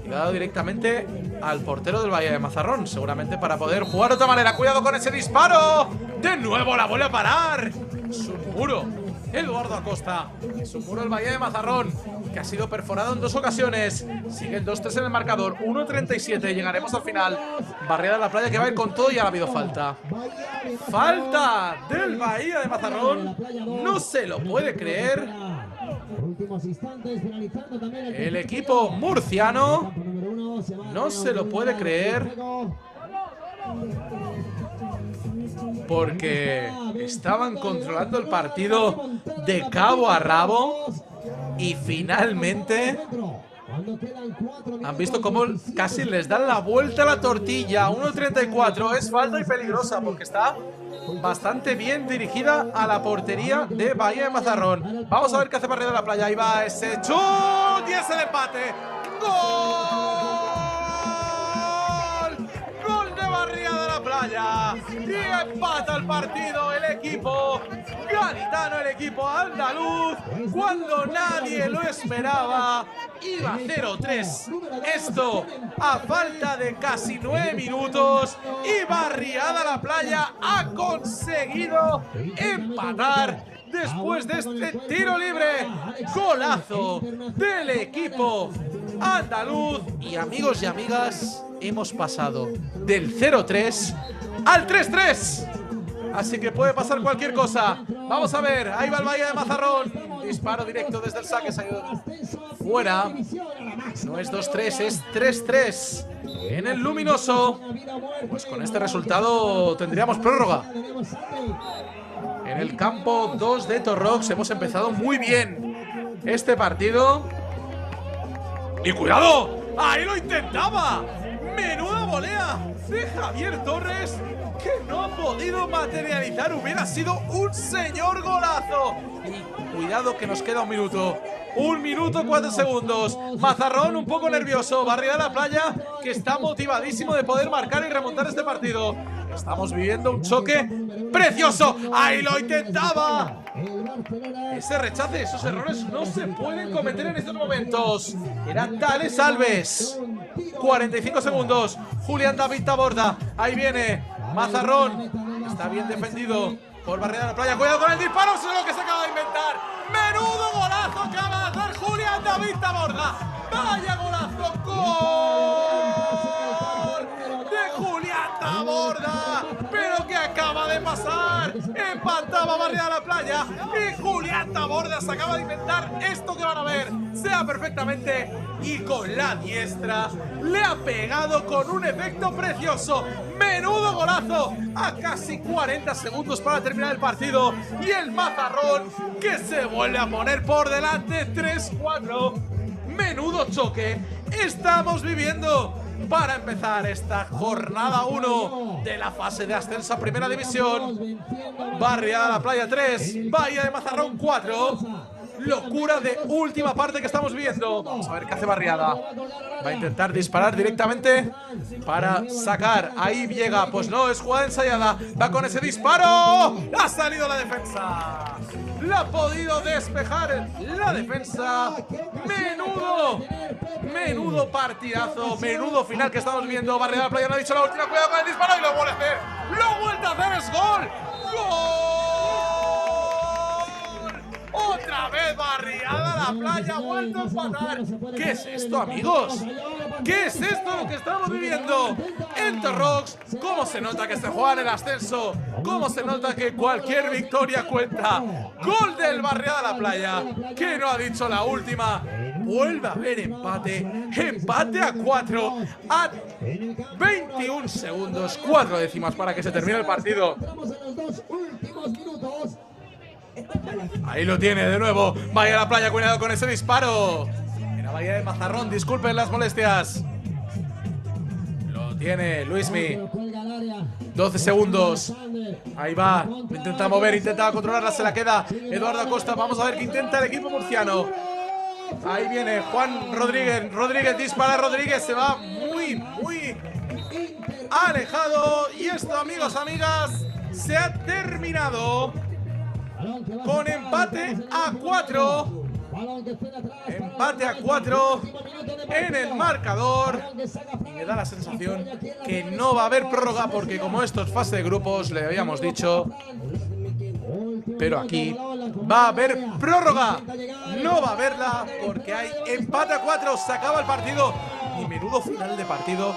y lo ha dado directamente al portero del Bahía de Mazarrón, seguramente para poder jugar de otra manera. Cuidado con ese disparo. De nuevo la vuelve a parar. Es un muro. Eduardo Acosta. Es un muro del Bahía de Mazarrón que ha sido perforado en 2 ocasiones. Sigue el 2-3 en el marcador. 1:37. Llegaremos al final. Barriada de la Playa que va a ir con todo y ha habido falta. Falta del Bahía de Mazarrón. No se lo puede creer. El equipo murciano no se lo puede creer, porque estaban controlando el partido de cabo a rabo y finalmente han visto cómo casi les dan la vuelta a la tortilla. 1:34, es falta y peligrosa porque está bastante bien dirigida a la portería de Bahía de Mazarrón. Vamos a ver qué hace Barriada de la Playa. Ahí va ese chut y es el empate. ¡Gol! ¡Gol de Barriada de la Playa! Y empata el partido el equipo gaditano, el equipo andaluz, cuando nadie lo esperaba. Iba 0-3. Esto a falta de casi 9 minutos. Y Barriada la Playa ha conseguido empatar después de este tiro libre. Golazo del equipo andaluz. Y amigos y amigas, hemos pasado del 0-3 al 3-3. Así que puede pasar cualquier cosa. Vamos a ver, ahí va el Bahía de Mazarrón. Disparo directo desde el saque, se ha ido fuera. No es 2-3, es 3-3 en el luminoso. Pues con este resultado tendríamos prórroga. En el campo 2 de Torrox hemos empezado muy bien este partido. ¡Y cuidado! ¡Ahí lo intentaba! ¡Menuda volea de Javier Torres! Que no ha podido materializar. Hubiera sido un señor golazo. Y cuidado que nos queda 1 minuto. 1 minuto 4 segundos. Mazarrón un poco nervioso. Barriada de la Playa que está motivadísimo de poder marcar y remontar este partido. Estamos viviendo un choque precioso. ¡Ahí lo intentaba! Ese rechace, esos errores no se pueden cometer en estos momentos. Era Tales Alves. 45 segundos. Julián David Taborda. Ahí viene Mazarrón. Está bien defendido por Barriada de la Playa. Cuidado con el disparo. Eso es lo que se acaba de inventar. Menudo golazo acaba de hacer Julián David Taborda. Vaya golazo. Gol de Julián Taborda. Pero ¿qué acaba de pasar? Empataba Barriada de la Playa y Julián Taborda se acaba de inventar esto que van a ver. Sea perfectamente y con la diestra le ha pegado con un efecto precioso. Menudo golazo a casi 40 segundos para terminar el partido. Y el Mazarrón que se vuelve a poner por delante 3-4. Menudo choque estamos viviendo para empezar esta jornada 1 de la fase de ascenso a Primera División. Barriada de la Playa 3, Bahía de Mazarrón 4. locura de última parte que estamos viendo. Vamos a ver qué hace Barriada. Va a intentar disparar directamente para sacar. Ahí llega, pues no, es jugada ensayada. Va con ese disparo. Ha salido la defensa. La ha podido despejar la defensa. Menudo partidazo. Menudo final que estamos viendo. Barriada de la Playa no ha dicho la última. Cuidado con el disparo y lo vuelve a hacer. Lo vuelve a hacer, es gol. ¡Gol! Otra vez Barriada la Playa, ha vuelto a empatar. ¿Qué es esto, amigos? ¿Qué es esto lo que estamos viviendo en Torrox? ¿Cómo se nota que se juega en el ascenso? ¿Cómo se nota que cualquier victoria cuenta? Gol del Barriada la Playa, que no ha dicho la última. Vuelve a haber empate. Empate a 4 a 21 segundos, 4 décimas para que se termine el partido. Ahí lo tiene de nuevo. Vaya a la Playa, cuidado con ese disparo. Era Bahía de Mazarrón, disculpen las molestias. Lo tiene Luismi. 12 segundos. Ahí va. Intenta mover, intenta controlarla, se la queda Eduardo Acosta. Vamos a ver qué intenta el equipo murciano. Ahí viene Juan Rodríguez. Rodríguez dispara, Rodríguez se va muy alejado. Y esto, amigos, amigas, se ha terminado con empate a 4. Empate a 4 en el marcador. Y me da la sensación que no va a haber prórroga, porque como esto es fase de grupos, le habíamos dicho. Pero aquí va a haber prórroga. No va a haberla porque hay empate a 4. Se acaba el partido. Y menudo final de partido.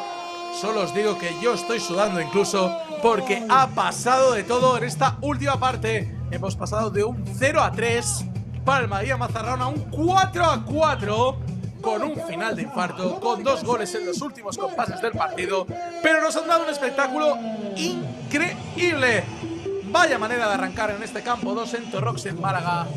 Solo os digo que yo estoy sudando incluso, porque ha pasado de todo en esta última parte. Hemos pasado de un 0-3 Palma y Mazarrón a un 4-4 con un final de infarto, con 2 goles en los últimos compases del partido. Pero nos han dado un espectáculo increíble. Vaya manera de arrancar en este campo 2 en Torrox en Málaga.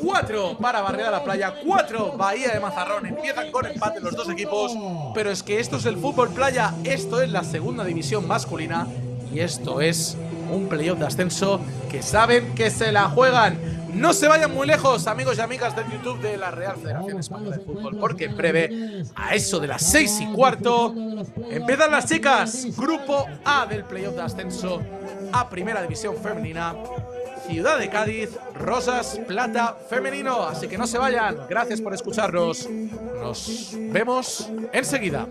4 para Barriada de la Playa, 4 Bahía de Mazarrón. Empiezan con empate los dos equipos. Pero es que esto es el fútbol playa. Esto es la segunda división masculina. Y esto es un playoff de ascenso que saben que se la juegan. No se vayan muy lejos, amigos y amigas del YouTube de la Real Federación Española de Fútbol, porque en breve, a eso de las 6:15, empiezan las chicas. Grupo A del playoff de ascenso a Primera División Femenina. Ciudad de Cádiz, Rosas, Plata, Femenino. Así que no se vayan. Gracias por escucharnos. Nos vemos enseguida.